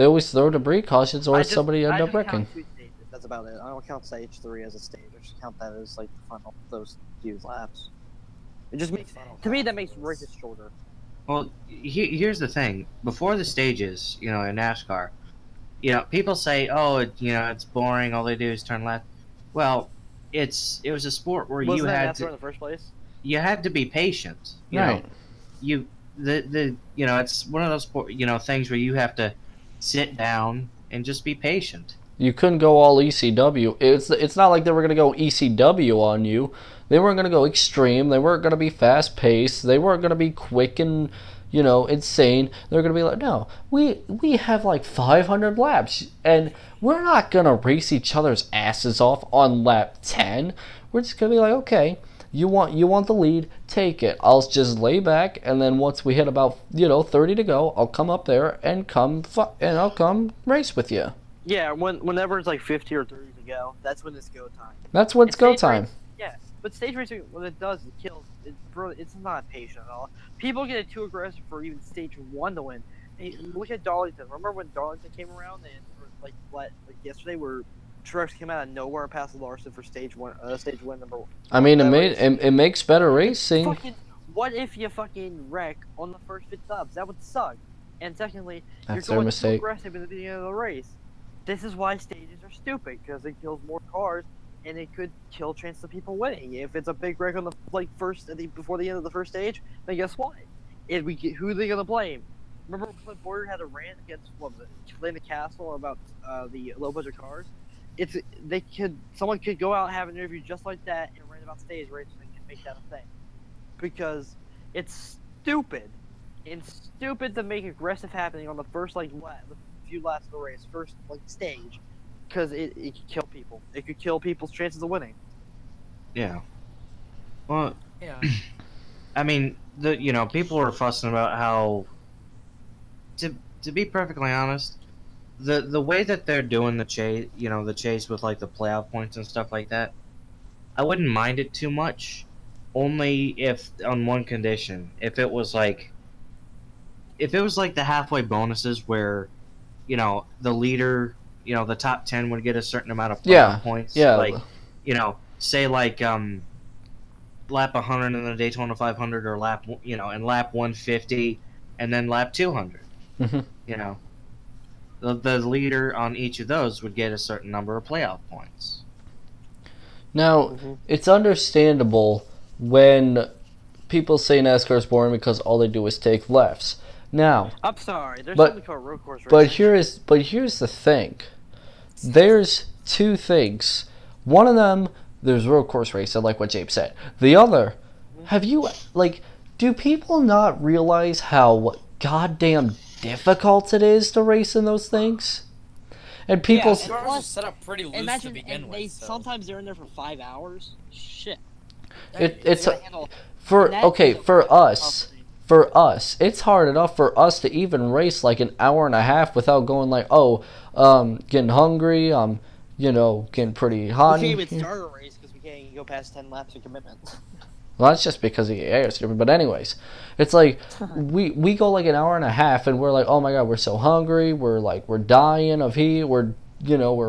Speaker 1: always throw debris cautions or somebody end up wrecking.
Speaker 2: That's about it. I don't count stage 3 as a stage. I just count that as like the final those few laps. It just makes that makes races shorter.
Speaker 6: Well, here's the thing. Before the stages, in NASCAR, people say, "Oh, it's boring. All they do is turn left." Well, it was a sport where
Speaker 2: Wasn't
Speaker 6: you had
Speaker 2: NASCAR in the first place.
Speaker 6: You had to be patient.
Speaker 1: Right.
Speaker 6: It's one of those things where you have to sit down and just be patient.
Speaker 1: You couldn't go all ECW. It's not like they were going to go ECW on you. They weren't going to go extreme. They weren't going to be fast paced. They weren't going to be quick and insane. They're going to be like, no, we have like 500 laps, and we're not going to race each other's asses off on lap 10. We're just going to be like, okay, you want the lead, take it. I'll just lay back, and then once we hit about 30 to go, I'll come up there and I'll come race with you.
Speaker 2: Yeah, whenever it's like 50 or 30 to go, that's when it's go time.
Speaker 1: That's when it's go time.
Speaker 2: Yeah, but stage racing, what it does, it kills. It's not patient at all. People get too aggressive for even stage 1 to win. Hey, look at Darlington. Remember when Darlington came around and like yesterday, where trucks came out of nowhere and passed Larson for stage 1 number 1.
Speaker 1: I mean, it makes better racing.
Speaker 2: What if you fucking wreck on the first 50 laps? That would suck. And secondly,
Speaker 1: that's
Speaker 2: you're going
Speaker 1: too
Speaker 2: aggressive in the beginning of the race. This is why stages are stupid, because it kills more cars, and it could kill chance of people winning. If it's a big wreck on the before the end of the first stage, then guess what? Who are they gonna blame? Remember when Clint Boyer had a rant against Clint Castle about the low budget cars? Someone could go out and have an interview just like that and rant about stage racing and can make that a thing, because it's stupid. It's stupid to make aggressive happening on the first few laps of the race, first stage, because it could kill people. It could kill people's chances of winning.
Speaker 6: Yeah. Well,
Speaker 5: Yeah.
Speaker 6: I mean, people are fussing about how. To be perfectly honest, the way that they're doing the chase with like the playoff points and stuff like that, I wouldn't mind it too much, only if on one condition. If it was like the halfway bonuses where the leader, the top 10 would get a certain amount of playoff points.
Speaker 1: Yeah.
Speaker 6: Like, say like lap 100 in the Daytona 500, or and lap 150, and then lap 200.
Speaker 1: Mm-hmm.
Speaker 6: The leader on each of those would get a certain number of playoff points.
Speaker 1: Now, it's understandable when people say NASCAR is boring because all they do is take lefts. Now,
Speaker 2: I'm sorry. There's something called road course racing.
Speaker 1: But here's the thing. there's two things. One of them, there's road course racing, like what James said. The other, have you, like, do people not realize how goddamn difficult it is to race in those things? And people...
Speaker 5: Yeah, and plus, set up pretty loose to begin with.
Speaker 2: Sometimes they're in there for 5 hours. Shit.
Speaker 1: It's for us, it's hard enough for us to even race like an hour and a half without going like, getting hungry, getting pretty hot.
Speaker 2: We can't even start a race because we can't even go past 10 laps of commitment.
Speaker 1: Well, that's just because of the air, stupid. But anyways, it's like we go like an hour and a half, and we're like, oh my god, we're so hungry. We're dying of heat. We're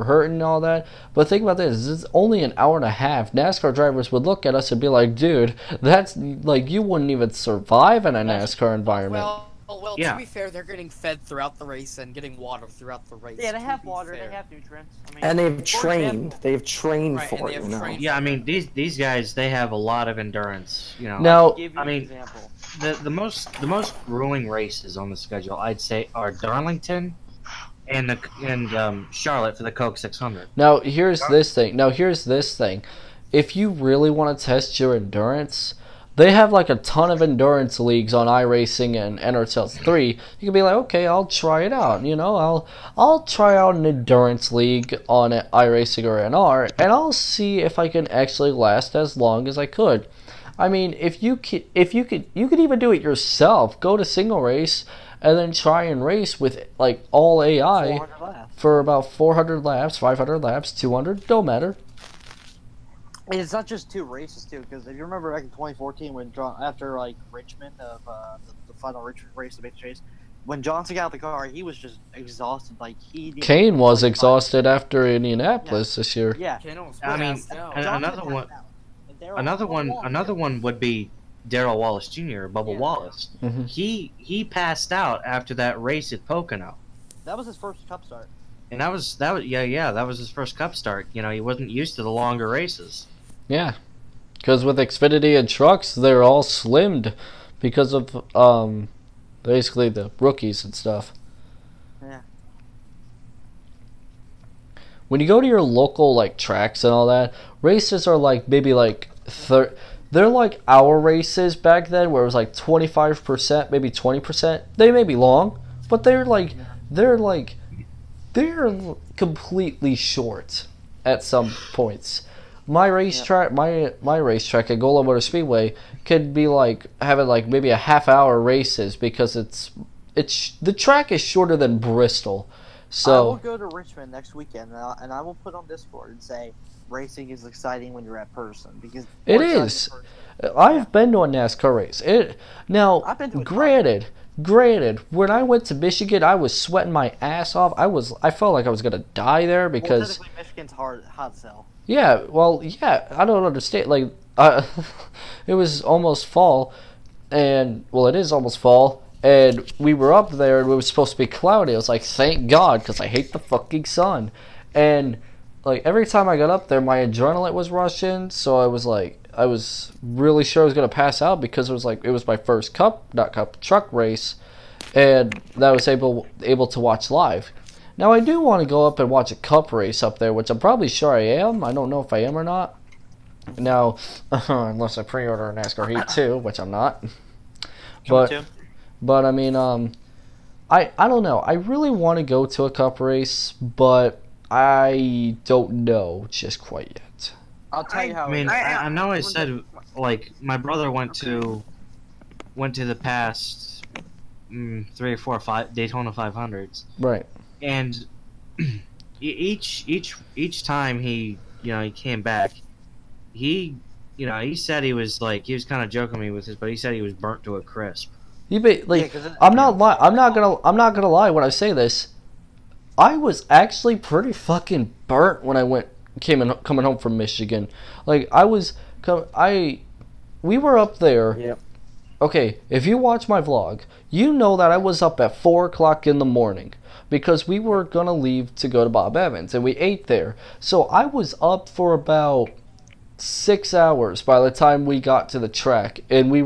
Speaker 1: hurting and all that. But think about this: it's only an hour and a half. NASCAR drivers would look at us and be like, dude, that's like you wouldn't even survive in a NASCAR environment.
Speaker 5: Well,
Speaker 6: Yeah.
Speaker 5: to be fair, they're getting fed throughout the race and getting water throughout the race.
Speaker 2: Yeah, they have
Speaker 5: to be
Speaker 2: water,
Speaker 5: fair.
Speaker 2: they have nutrients. I mean,
Speaker 3: And they've
Speaker 2: for
Speaker 3: trained.
Speaker 2: example-
Speaker 3: They've trained
Speaker 5: Right, and
Speaker 3: for
Speaker 5: they
Speaker 3: it,
Speaker 5: have
Speaker 3: you know.
Speaker 5: trained.
Speaker 6: Yeah, I mean these guys, they have a lot of endurance. You know.
Speaker 1: Now,
Speaker 2: Give you
Speaker 6: I
Speaker 2: an
Speaker 6: mean-
Speaker 2: example.
Speaker 6: The most grueling races on the schedule, I'd say, are Darlington and Charlotte for the Coke 600.
Speaker 1: Now here's this thing. If you really want to test your endurance, they have like a ton of endurance leagues on iRacing and NRTL 3. You can be like, okay, I'll try it out. I'll try out an endurance league on iRacing or NR, and I'll see if I can actually last as long as I could. I mean, you could even do it yourself. Go to single race and then try and race with like all AI
Speaker 2: 400 laps.
Speaker 1: for about 400 laps, 500 laps, 200, don't matter.
Speaker 2: And it's not just 2 races too, because if you remember back in 2014 when after like Richmond of the final Richmond race, the big chase, when Johnson got out of the car, he was just exhausted. Like
Speaker 1: Kane was exhausted after Indianapolis this year.
Speaker 2: Yeah.
Speaker 6: I mean,
Speaker 2: Johnson
Speaker 6: another
Speaker 2: passed
Speaker 6: one,
Speaker 2: out. And Darryl
Speaker 6: another one would be Darrell Wallace Jr. Bubba
Speaker 2: Yeah.
Speaker 6: Wallace.
Speaker 1: Mhm.
Speaker 6: He passed out after that race at Pocono.
Speaker 2: That was his first Cup start.
Speaker 6: And that was his first Cup start. He wasn't used to the longer races.
Speaker 1: Yeah, because with Xfinity and trucks, they're all slimmed because of basically the rookies and stuff.
Speaker 2: Yeah.
Speaker 1: When you go to your local like tracks and all that, races are like maybe like they're like our races back then, where it was like 25%, maybe 20%. They may be long, but they're completely short at some points. My racetrack, my racetrack at Gola Motor Speedway could be like having like maybe a half-hour races because the track is shorter than Bristol.
Speaker 2: I will
Speaker 1: So
Speaker 2: go to Richmond next weekend, and I will put on Discord and say racing is exciting when you're at person because
Speaker 1: it
Speaker 2: more exciting
Speaker 1: is.
Speaker 2: in person.
Speaker 1: I've been to a NASCAR race.
Speaker 2: I've been to a
Speaker 1: Granted, when I went to Michigan, I was sweating my ass off. I felt like I was gonna die there
Speaker 2: Well,
Speaker 1: because
Speaker 2: technically Michigan's hot sell.
Speaker 1: yeah, I don't understand. Like, it was almost fall, and well, it is almost fall, and we were up there, and it was supposed to be cloudy. I was like, thank God, because I hate the fucking sun. And like every time I got up there, my adrenaline was rushing, so I was really sure I was gonna pass out because it was my first truck race, and that I was able to watch live. Now, I do want to go up and watch a cup race up there, which I'm probably sure I am. I don't know if I am or not. Now, unless I pre-order a NASCAR Heat 2, which I'm not. But I mean, I don't know. I really want to go to a cup race, but I don't know just quite yet.
Speaker 2: I'll tell you how.
Speaker 6: I mean,
Speaker 2: it is.
Speaker 6: I know I said, like, my brother went to the past 3 or 4 or 5 Daytona 500s.
Speaker 1: Right.
Speaker 6: And each time he came back, he said he was kind of joking me with this, but he said he was burnt to a crisp.
Speaker 1: I'm not gonna lie when I say this. I was actually pretty fucking burnt when I coming home from Michigan. Like we were up there.
Speaker 3: Yep.
Speaker 1: Okay, if you watch my vlog, you know that I was up at 4 o'clock in the morning because we were gonna leave to go to Bob Evans, and we ate there. So I was up for about 6 hours by the time we got to the track, and we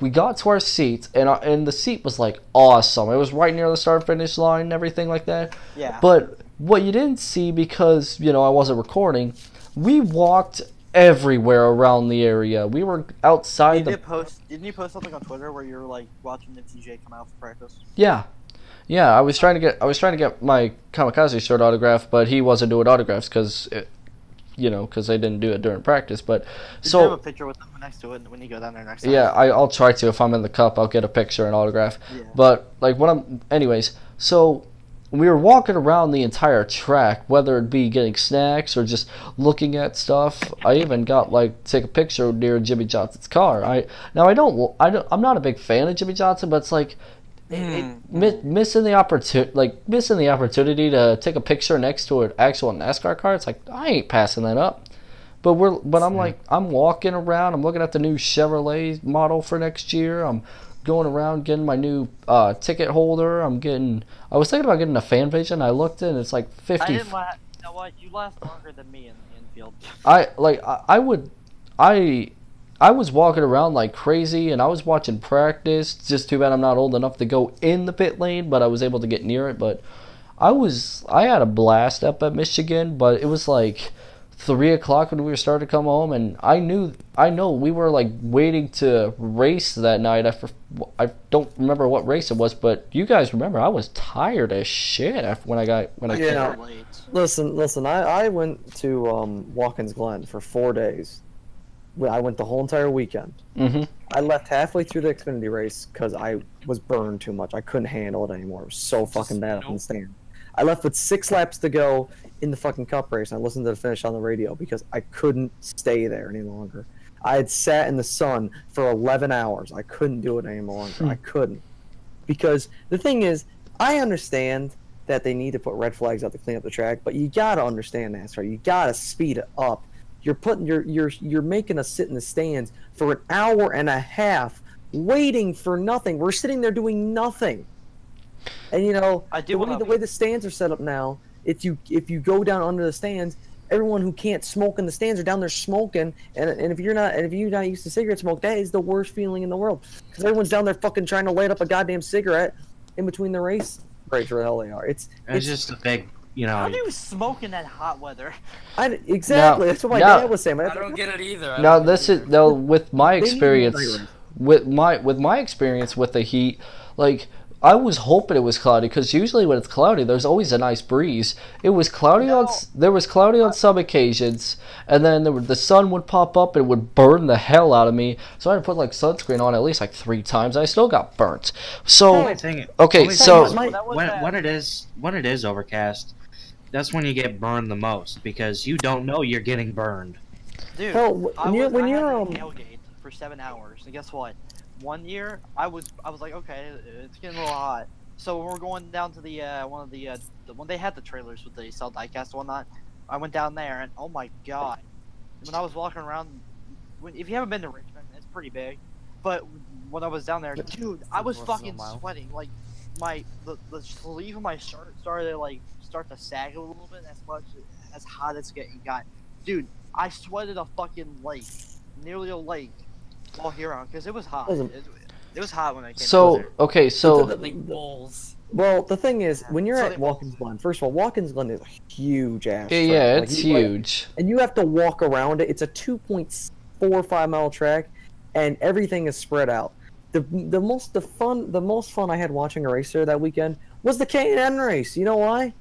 Speaker 1: got to our seats, and the seat was like awesome. It was right near the start finish line and everything like that.
Speaker 2: Yeah.
Speaker 1: But what you didn't see, because I wasn't recording, we walked everywhere around the area. We were outside.
Speaker 2: Didn't you post something on Twitter where you were like watching the TJ come out for practice?
Speaker 1: Yeah. I was trying to get my Kamikaze shirt autographed, but he wasn't doing autographs because they didn't do it during practice. But
Speaker 2: Did you have a picture with them next to it when you go down there next time?
Speaker 1: Yeah, I'll try to. If I'm in the cup, I'll get a picture and autograph.
Speaker 2: Yeah.
Speaker 1: But anyways, so we were walking around the entire track, whether it be getting snacks or just looking at stuff. I even got take a picture near Jimmy Johnson's car. I'm not a big fan of Jimmy Johnson, but it's like missing the opportunity to take a picture next to an actual NASCAR car. It's like, I ain't passing that up. But I'm walking around. I'm looking at the new Chevrolet model for next year. I'm going around getting my new ticket holder. I was thinking about getting a fan vision. I looked in, it's like 50.
Speaker 2: You know what? You last longer than me in the infield.
Speaker 1: I was walking around like crazy, and I was watching practice. It's just too bad I'm not old enough to go in the pit lane, but I was able to get near it. But I had a blast up at Michigan, but it was like 3 o'clock when we were starting to come home, and I know we were waiting to race that night. I don't remember what race it was, but you guys remember I was tired as shit when I
Speaker 3: yeah. Listen. I went to Watkins Glen for 4 days. I went the whole entire weekend.
Speaker 1: Mm-hmm.
Speaker 3: I left halfway through the Xfinity race because I was burned too much. I couldn't handle it anymore. It was so fucking bad up in the stand. I left with 6 laps to go in the fucking cup race, and I listened to the finish on the radio because I couldn't stay there any longer. I had sat in the sun for 11 hours. I couldn't do it any longer. I couldn't. Because the thing is, I understand that they need to put red flags out to clean up the track, but you gotta understand NASCAR. You gotta speed it up. You're making us sit in the stands for an hour and a half waiting for nothing. We're sitting there doing nothing. And the way the stands are set up now, if you go down under the stands, everyone who can't smoke in the stands are down there smoking, and if you're not used to cigarette smoke, that is the worst feeling in the world, because everyone's down there fucking trying to light up a goddamn cigarette in between the race breaks, where the hell they are. It's
Speaker 6: just a big,
Speaker 2: How do you smoke in that hot weather?
Speaker 3: Exactly. That's what my dad was saying.
Speaker 5: I don't get it either.
Speaker 1: With my experience, with my experience with the heat, I was hoping it was cloudy, because usually when it's cloudy, there's always a nice breeze. It was cloudy there was cloudy on some occasions, and then the sun would pop up and it would burn the hell out of me. So I had to put sunscreen on at least 3 times. I still got burnt. So
Speaker 6: when it is overcast, that's when you get burned the most, because you don't know you're getting burned.
Speaker 2: Dude,
Speaker 3: when you're
Speaker 2: tailgate for 7 hours, and guess what? One year, I was like, okay, it's getting a little hot. So when we're going down to the when they had the trailers with the cell diecast and whatnot, I went down there, and oh my god, when I was walking around, if you haven't been to Richmond, it's pretty big. But when I was down there, dude, I was fucking sweating. The sleeve of my shirt started to start to sag a little bit, as hot as it got. Dude, I sweated a fucking lake, nearly a lake. All here on, because it was hot. It was hot when I came down there.
Speaker 3: Well, the thing is, when you're at Watkins Glen, first of all, Watkins Glen is a huge ass.
Speaker 1: Yeah, it's huge.
Speaker 3: And you have to walk around it. It's a 2.45 mile track, and everything is spread out. The most fun I had watching a race there that weekend was the K&N race. You know why?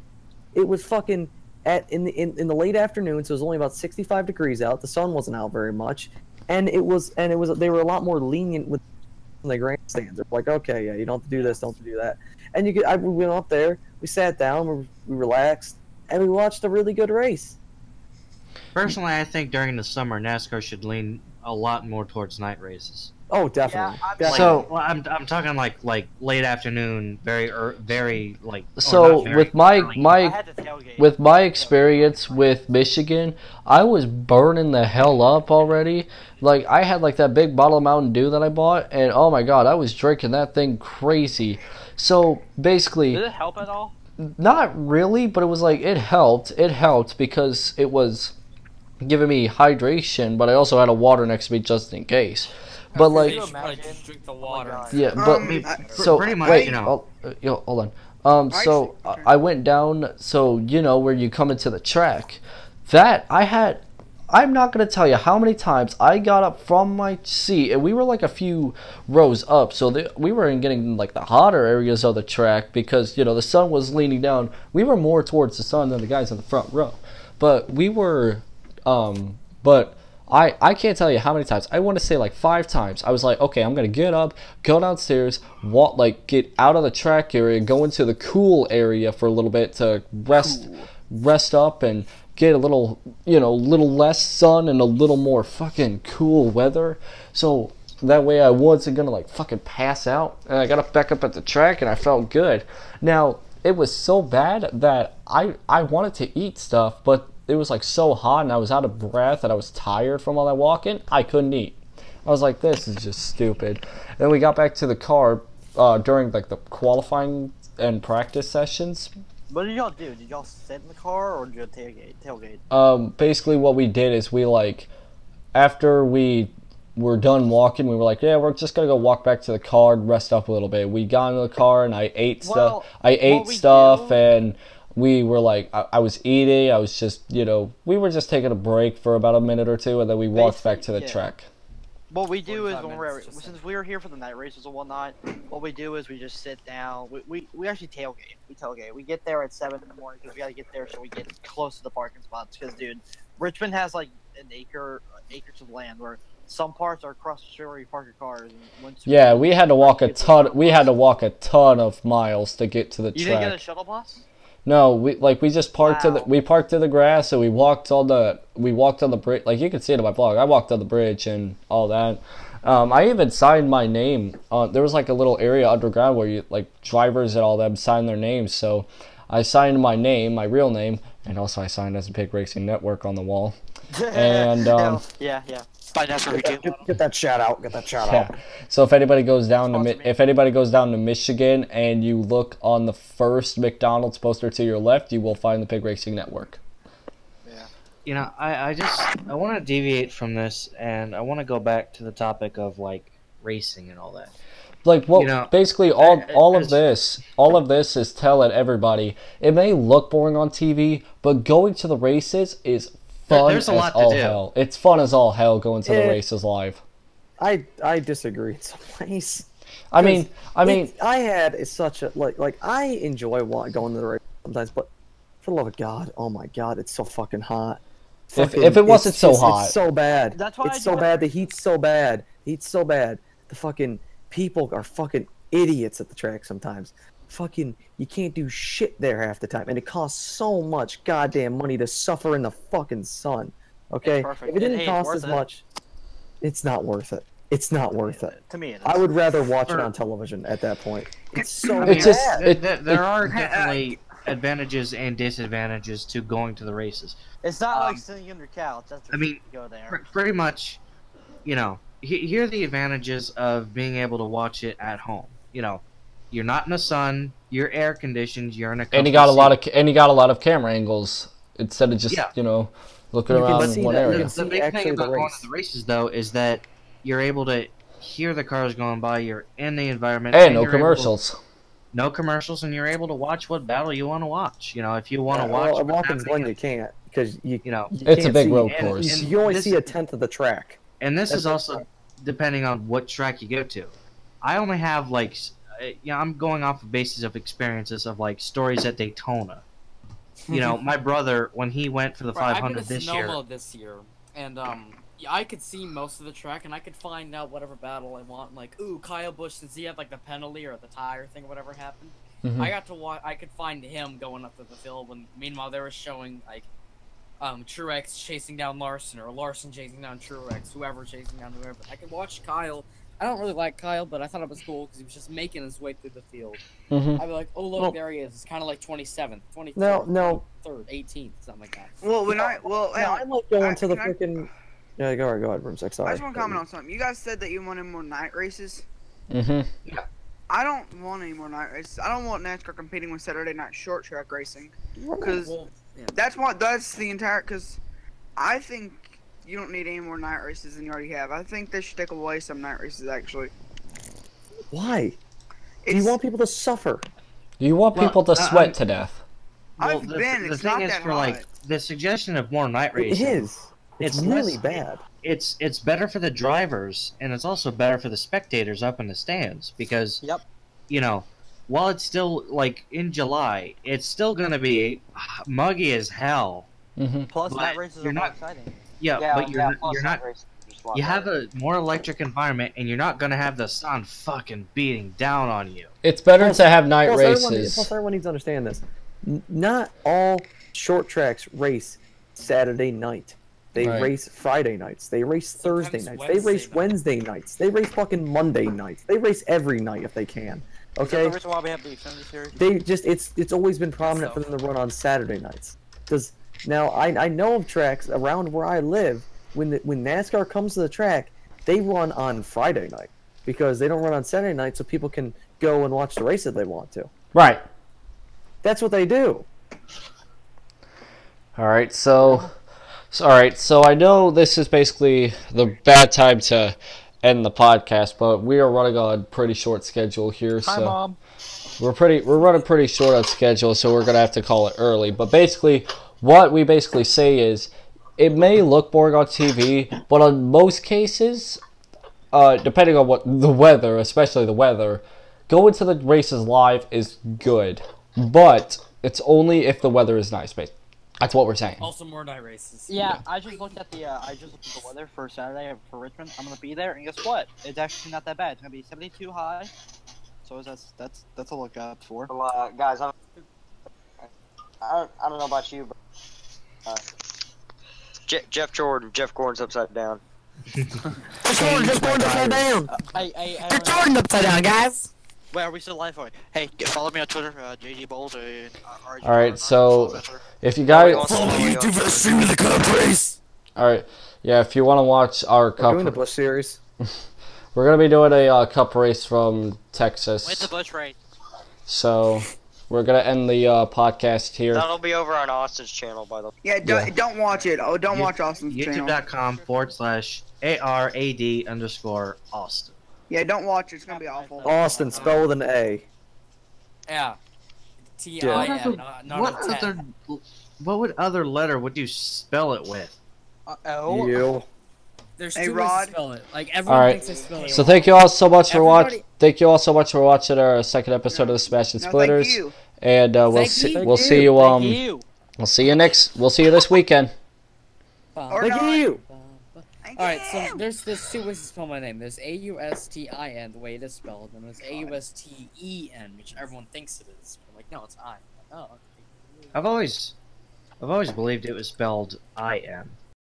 Speaker 3: It was fucking in the late afternoon, so it was only about 65 degrees out. The sun wasn't out very much. And it was they were a lot more lenient with the grandstands. They're like, okay, yeah, you don't have to do this, don't have to do that. And we went up there, we sat down, we relaxed, and we watched a really good race.
Speaker 6: Personally, I think during the summer, NASCAR should lean a lot more towards night races.
Speaker 3: Oh, definitely.
Speaker 2: Yeah,
Speaker 1: so
Speaker 6: I'm talking like late afternoon, very
Speaker 1: So with my
Speaker 2: with
Speaker 1: experience with Michigan, I was burning the hell up already. I had that big bottle of Mountain Dew that I bought, and oh my god, I was drinking that thing crazy. So basically,
Speaker 2: did it help at all?
Speaker 1: Not really, but it was it helped. It helped because it was giving me hydration, but I also had a water next to me just in case. But
Speaker 5: drink the water.
Speaker 1: Yeah, but
Speaker 6: so
Speaker 1: pretty much,
Speaker 6: wait,
Speaker 1: hold on. So
Speaker 4: Okay.
Speaker 1: I went down, so you know where you come into the track. I'm not gonna tell you how many times I got up from my seat, and we were like a few rows up, so we were in getting like the hotter areas of the track because you know the sun was leaning down. We were more towards the sun than the guys in the front row, but we were, but. I can't tell you how many times. I want to say like 5 times. I was like, okay, I'm gonna get up, go downstairs, walk, like get out of the track area, go into the cool area for a little bit to rest up and get a little, you know, little less sun and a little more fucking cool weather. So that way I wasn't gonna like fucking pass out. And I got back up at the track and I felt good. Now it was so bad that I wanted to eat stuff, but it was like so hot and I was out of breath and I was tired from all that walking. I couldn't eat. I was like, this is just stupid. And then we got back to the car during like the qualifying and practice sessions.
Speaker 2: What did y'all do? Did y'all sit in the car or did you tailgate?
Speaker 1: Basically what we did is we like, after we were done walking, we were like, yeah, we're just gonna go walk back to the car and rest up a little bit. We got into the car and I ate stuff. And we were like, I was eating, I was just, you know, we were just taking a break for about a minute or two, and then we walked back to the track.
Speaker 2: What we do is,
Speaker 5: minutes,
Speaker 2: since we were here for the night races and whatnot, what we do is we just sit down. We actually tailgate. We tailgate. We get there at 7 in the morning because we gotta get there so we get close to the parking spots. Because, dude, Richmond has like acres of land where some parts are across the street where you park your cars. And
Speaker 1: yeah, we had to walk a ton. We had to walk a ton of miles to get to the track.
Speaker 2: You didn't get a shuttle bus?
Speaker 1: No, we just parked we parked to the grass and we walked on the bridge. Like you can see it in my vlog. I walked on the bridge and all that. I even signed my name. There was like a little area underground where you like drivers and all them sign their names. So I signed my name, my real name, and also I signed as a Pig Racing Network on the wall. And
Speaker 2: yeah.
Speaker 3: Get that shout out. Get that shout out.
Speaker 1: So if anybody goes down to Michigan and you look on the first McDonald's poster to your left, you will find the Pig Racing Network.
Speaker 2: Yeah.
Speaker 6: You know, I want to deviate from this and I want to go back to the topic of like racing and all that.
Speaker 1: Like, well,
Speaker 6: you know,
Speaker 1: basically all of this is telling everybody it may look boring on TV, but going to the races is fun.
Speaker 6: There's a lot to do.
Speaker 1: Hell. It's fun as all hell going to the races live.
Speaker 3: I disagree in some ways.
Speaker 1: I mean,
Speaker 3: I had such a like I enjoy going to the race sometimes, but for the love of God, oh my God, it's so fucking hot.
Speaker 1: If it wasn't so hot,
Speaker 3: it's so bad.
Speaker 2: That's why
Speaker 3: it's so bad. The heat's so bad. Heat's so bad. The fucking people are fucking idiots at the track sometimes. Fucking, you can't do shit there half the time, and it costs so much goddamn money to suffer in the fucking sun. Okay, if it didn't cost as much, it's not worth it. It's not worth it.
Speaker 2: To me, it is.
Speaker 3: I would rather watch it on television at that point. It's so
Speaker 1: It's
Speaker 3: bad.
Speaker 1: just
Speaker 6: there are definitely advantages and disadvantages to going to the races.
Speaker 2: It's not like sitting on your couch. That's
Speaker 6: I mean,
Speaker 2: go there.
Speaker 6: pretty much, you know, here are the advantages of being able to watch it at home. You know, you're not in the sun, you're air conditioned, you're in a
Speaker 1: and you got a lot of camera angles instead of just you know looking
Speaker 3: You can
Speaker 1: around
Speaker 3: see
Speaker 1: one
Speaker 3: that-
Speaker 1: area.
Speaker 6: The big thing about going to the races, though, is that you're able to hear the cars going by. You're in the environment,
Speaker 1: And no
Speaker 6: you're able
Speaker 1: commercials.
Speaker 6: no commercials, and you're able to watch what battle you want to watch. You know, if you want to watch.
Speaker 3: Well,
Speaker 6: what's
Speaker 3: Watkins
Speaker 6: happening-
Speaker 3: Glen you can't because you
Speaker 6: know,
Speaker 1: It's a
Speaker 3: can't
Speaker 1: big
Speaker 3: see-
Speaker 1: road
Speaker 3: and
Speaker 1: course.
Speaker 3: You only
Speaker 6: This-
Speaker 3: see a tenth of the track.
Speaker 6: And this is
Speaker 3: That's
Speaker 6: also depending on what track you go to. I only have like, I'm going off the basis of experiences of like stories at Daytona. You know, my brother when he went for the 500
Speaker 5: I've been
Speaker 6: this
Speaker 5: to
Speaker 6: year.
Speaker 5: Sonoma this year, and I could see most of the track, and I could find out whatever battle I want. Like, ooh, Kyle Busch, since he had like the penalty or the tire thing, whatever happened. I got to watch. I could find him going up to the field when, meanwhile, they were showing like, Truex chasing down Larson or Larson chasing down Truex, whoever chasing down whoever. I could watch Kyle. I don't really like Kyle, but I thought it was cool because he was just making his way through the field. I'd be like, oh look, there he is. It's kind of like 27th, 23rd,
Speaker 3: No.
Speaker 5: 3rd, 18th, something like that.
Speaker 4: Well,
Speaker 3: I like going to the freaking. Yeah, go ahead, Room 6. Sorry.
Speaker 4: I just want to comment on something. You guys said that you wanted more night races.
Speaker 1: Mm-hmm.
Speaker 4: I don't want any more night races. I don't want NASCAR competing with Saturday night short track racing. Because that's the entire. Because I think you don't need any more night races than you already have. I think they should take away some night races actually.
Speaker 3: Why? You want people to suffer.
Speaker 1: You want
Speaker 6: Well,
Speaker 1: people to sweat to death.
Speaker 6: Well,
Speaker 4: I've been.
Speaker 6: the
Speaker 4: It's
Speaker 6: thing
Speaker 4: not
Speaker 6: is
Speaker 4: that
Speaker 6: for
Speaker 4: hot.
Speaker 6: like the suggestion of more night
Speaker 3: It
Speaker 6: racing.
Speaker 3: is. It's
Speaker 6: It's
Speaker 3: really
Speaker 6: less-
Speaker 3: bad.
Speaker 6: It's better for the drivers, and it's also better for the spectators up in the stands because
Speaker 2: Yep.
Speaker 6: you know, while it's still like in July, it's still gonna be muggy as hell.
Speaker 1: Hmm.
Speaker 2: Plus,
Speaker 6: But
Speaker 2: night races
Speaker 6: you're
Speaker 2: are more
Speaker 6: not-
Speaker 2: exciting.
Speaker 6: Yeah, but you're not.
Speaker 7: Racing is just a lot
Speaker 6: You have
Speaker 7: better.
Speaker 6: a more electric environment, and you're not gonna have the sun fucking beating down on you.
Speaker 1: It's better
Speaker 3: Plus-
Speaker 1: to have night
Speaker 3: Plus,
Speaker 1: races.
Speaker 3: everyone needs to understand this. Not all short tracks race Saturday night. They
Speaker 1: Right.
Speaker 3: race Friday nights. They race Thursday
Speaker 5: Sometimes
Speaker 3: nights. They race
Speaker 5: Wednesday
Speaker 3: Wednesday nights. They race fucking Monday nights. They race every night if they can.
Speaker 2: Is that
Speaker 3: Okay?
Speaker 2: the reason why we have the extended series?
Speaker 3: They just it's always been prominent for them to run on Saturday nights. Because now I know of tracks around where I live when NASCAR comes to the track, they run on Friday night because they don't run on Saturday night, so people can go and watch the race if they want to.
Speaker 1: Right.
Speaker 3: That's what they do.
Speaker 1: All right. So I know this is basically the bad time to end the podcast, but we are running on pretty short schedule here.
Speaker 2: Hi,
Speaker 1: So
Speaker 2: Mom.
Speaker 1: we're running pretty short on schedule, so we're gonna have to call it early. But basically, what we basically say is, it may look boring on TV, but on most cases, depending on what the weather, especially the weather, going to the races live is good. But it's only if the weather is nice, basically. That's what we're saying.
Speaker 5: Also, more night races.
Speaker 2: Yeah, I just looked at the weather for Saturday for Richmond. I'm gonna be there, and guess what? It's actually not that bad. It's gonna be 72 high, so that's a look up for.
Speaker 7: Well, guys, I don't know about you, but Jeff Gordon's upside down.
Speaker 2: Jordan upside down, guys. Wait, are we still live? Hey, follow me on Twitter, JG Bowles.
Speaker 1: All right, so if you guys, all right, yeah, if you want to watch our
Speaker 3: We're
Speaker 1: cup,
Speaker 3: doing the Bush series.
Speaker 1: we're gonna be doing a cup race from Texas.
Speaker 2: Wait, the Bush race.
Speaker 1: So we're gonna end the podcast here.
Speaker 7: That'll be over on Austin's channel, by the way.
Speaker 4: Yeah, don't watch it. Oh, don't watch Austin's channel.
Speaker 6: YouTube.com/ARAD_Austin.
Speaker 4: Yeah, don't watch it. It's gonna be awful.
Speaker 3: Austin, spelled with an A.
Speaker 5: Yeah. T-I-N, not a 10.
Speaker 6: What would other letter would you spell it with?
Speaker 2: Oh.
Speaker 3: You.
Speaker 5: There's
Speaker 4: Hey,
Speaker 5: two ways
Speaker 4: Rod.
Speaker 5: to spell it. Like, everyone
Speaker 1: All right.
Speaker 5: thinks they spell it
Speaker 1: So
Speaker 5: wrong.
Speaker 1: thank you all so much for
Speaker 5: Everybody-
Speaker 1: watching. Thank you all so much for watching our second episode of the Smashin'
Speaker 4: No,
Speaker 1: Splitters.
Speaker 4: thank you.
Speaker 1: And we'll
Speaker 5: Thank
Speaker 1: see.
Speaker 5: you.
Speaker 1: We'll
Speaker 3: Thank
Speaker 1: see
Speaker 3: you.
Speaker 1: you.
Speaker 2: Thank you.
Speaker 1: We'll see you this weekend.
Speaker 4: Or
Speaker 3: Thank
Speaker 4: not.
Speaker 3: you.
Speaker 5: Alright, so there's two ways to spell my name. There's A-U-S-T-I-N, the way it is spelled, and there's A-U-S-T-E-N, which everyone thinks it is. But like, no, it's I. Oh, okay.
Speaker 6: I've always believed it was spelled I-N.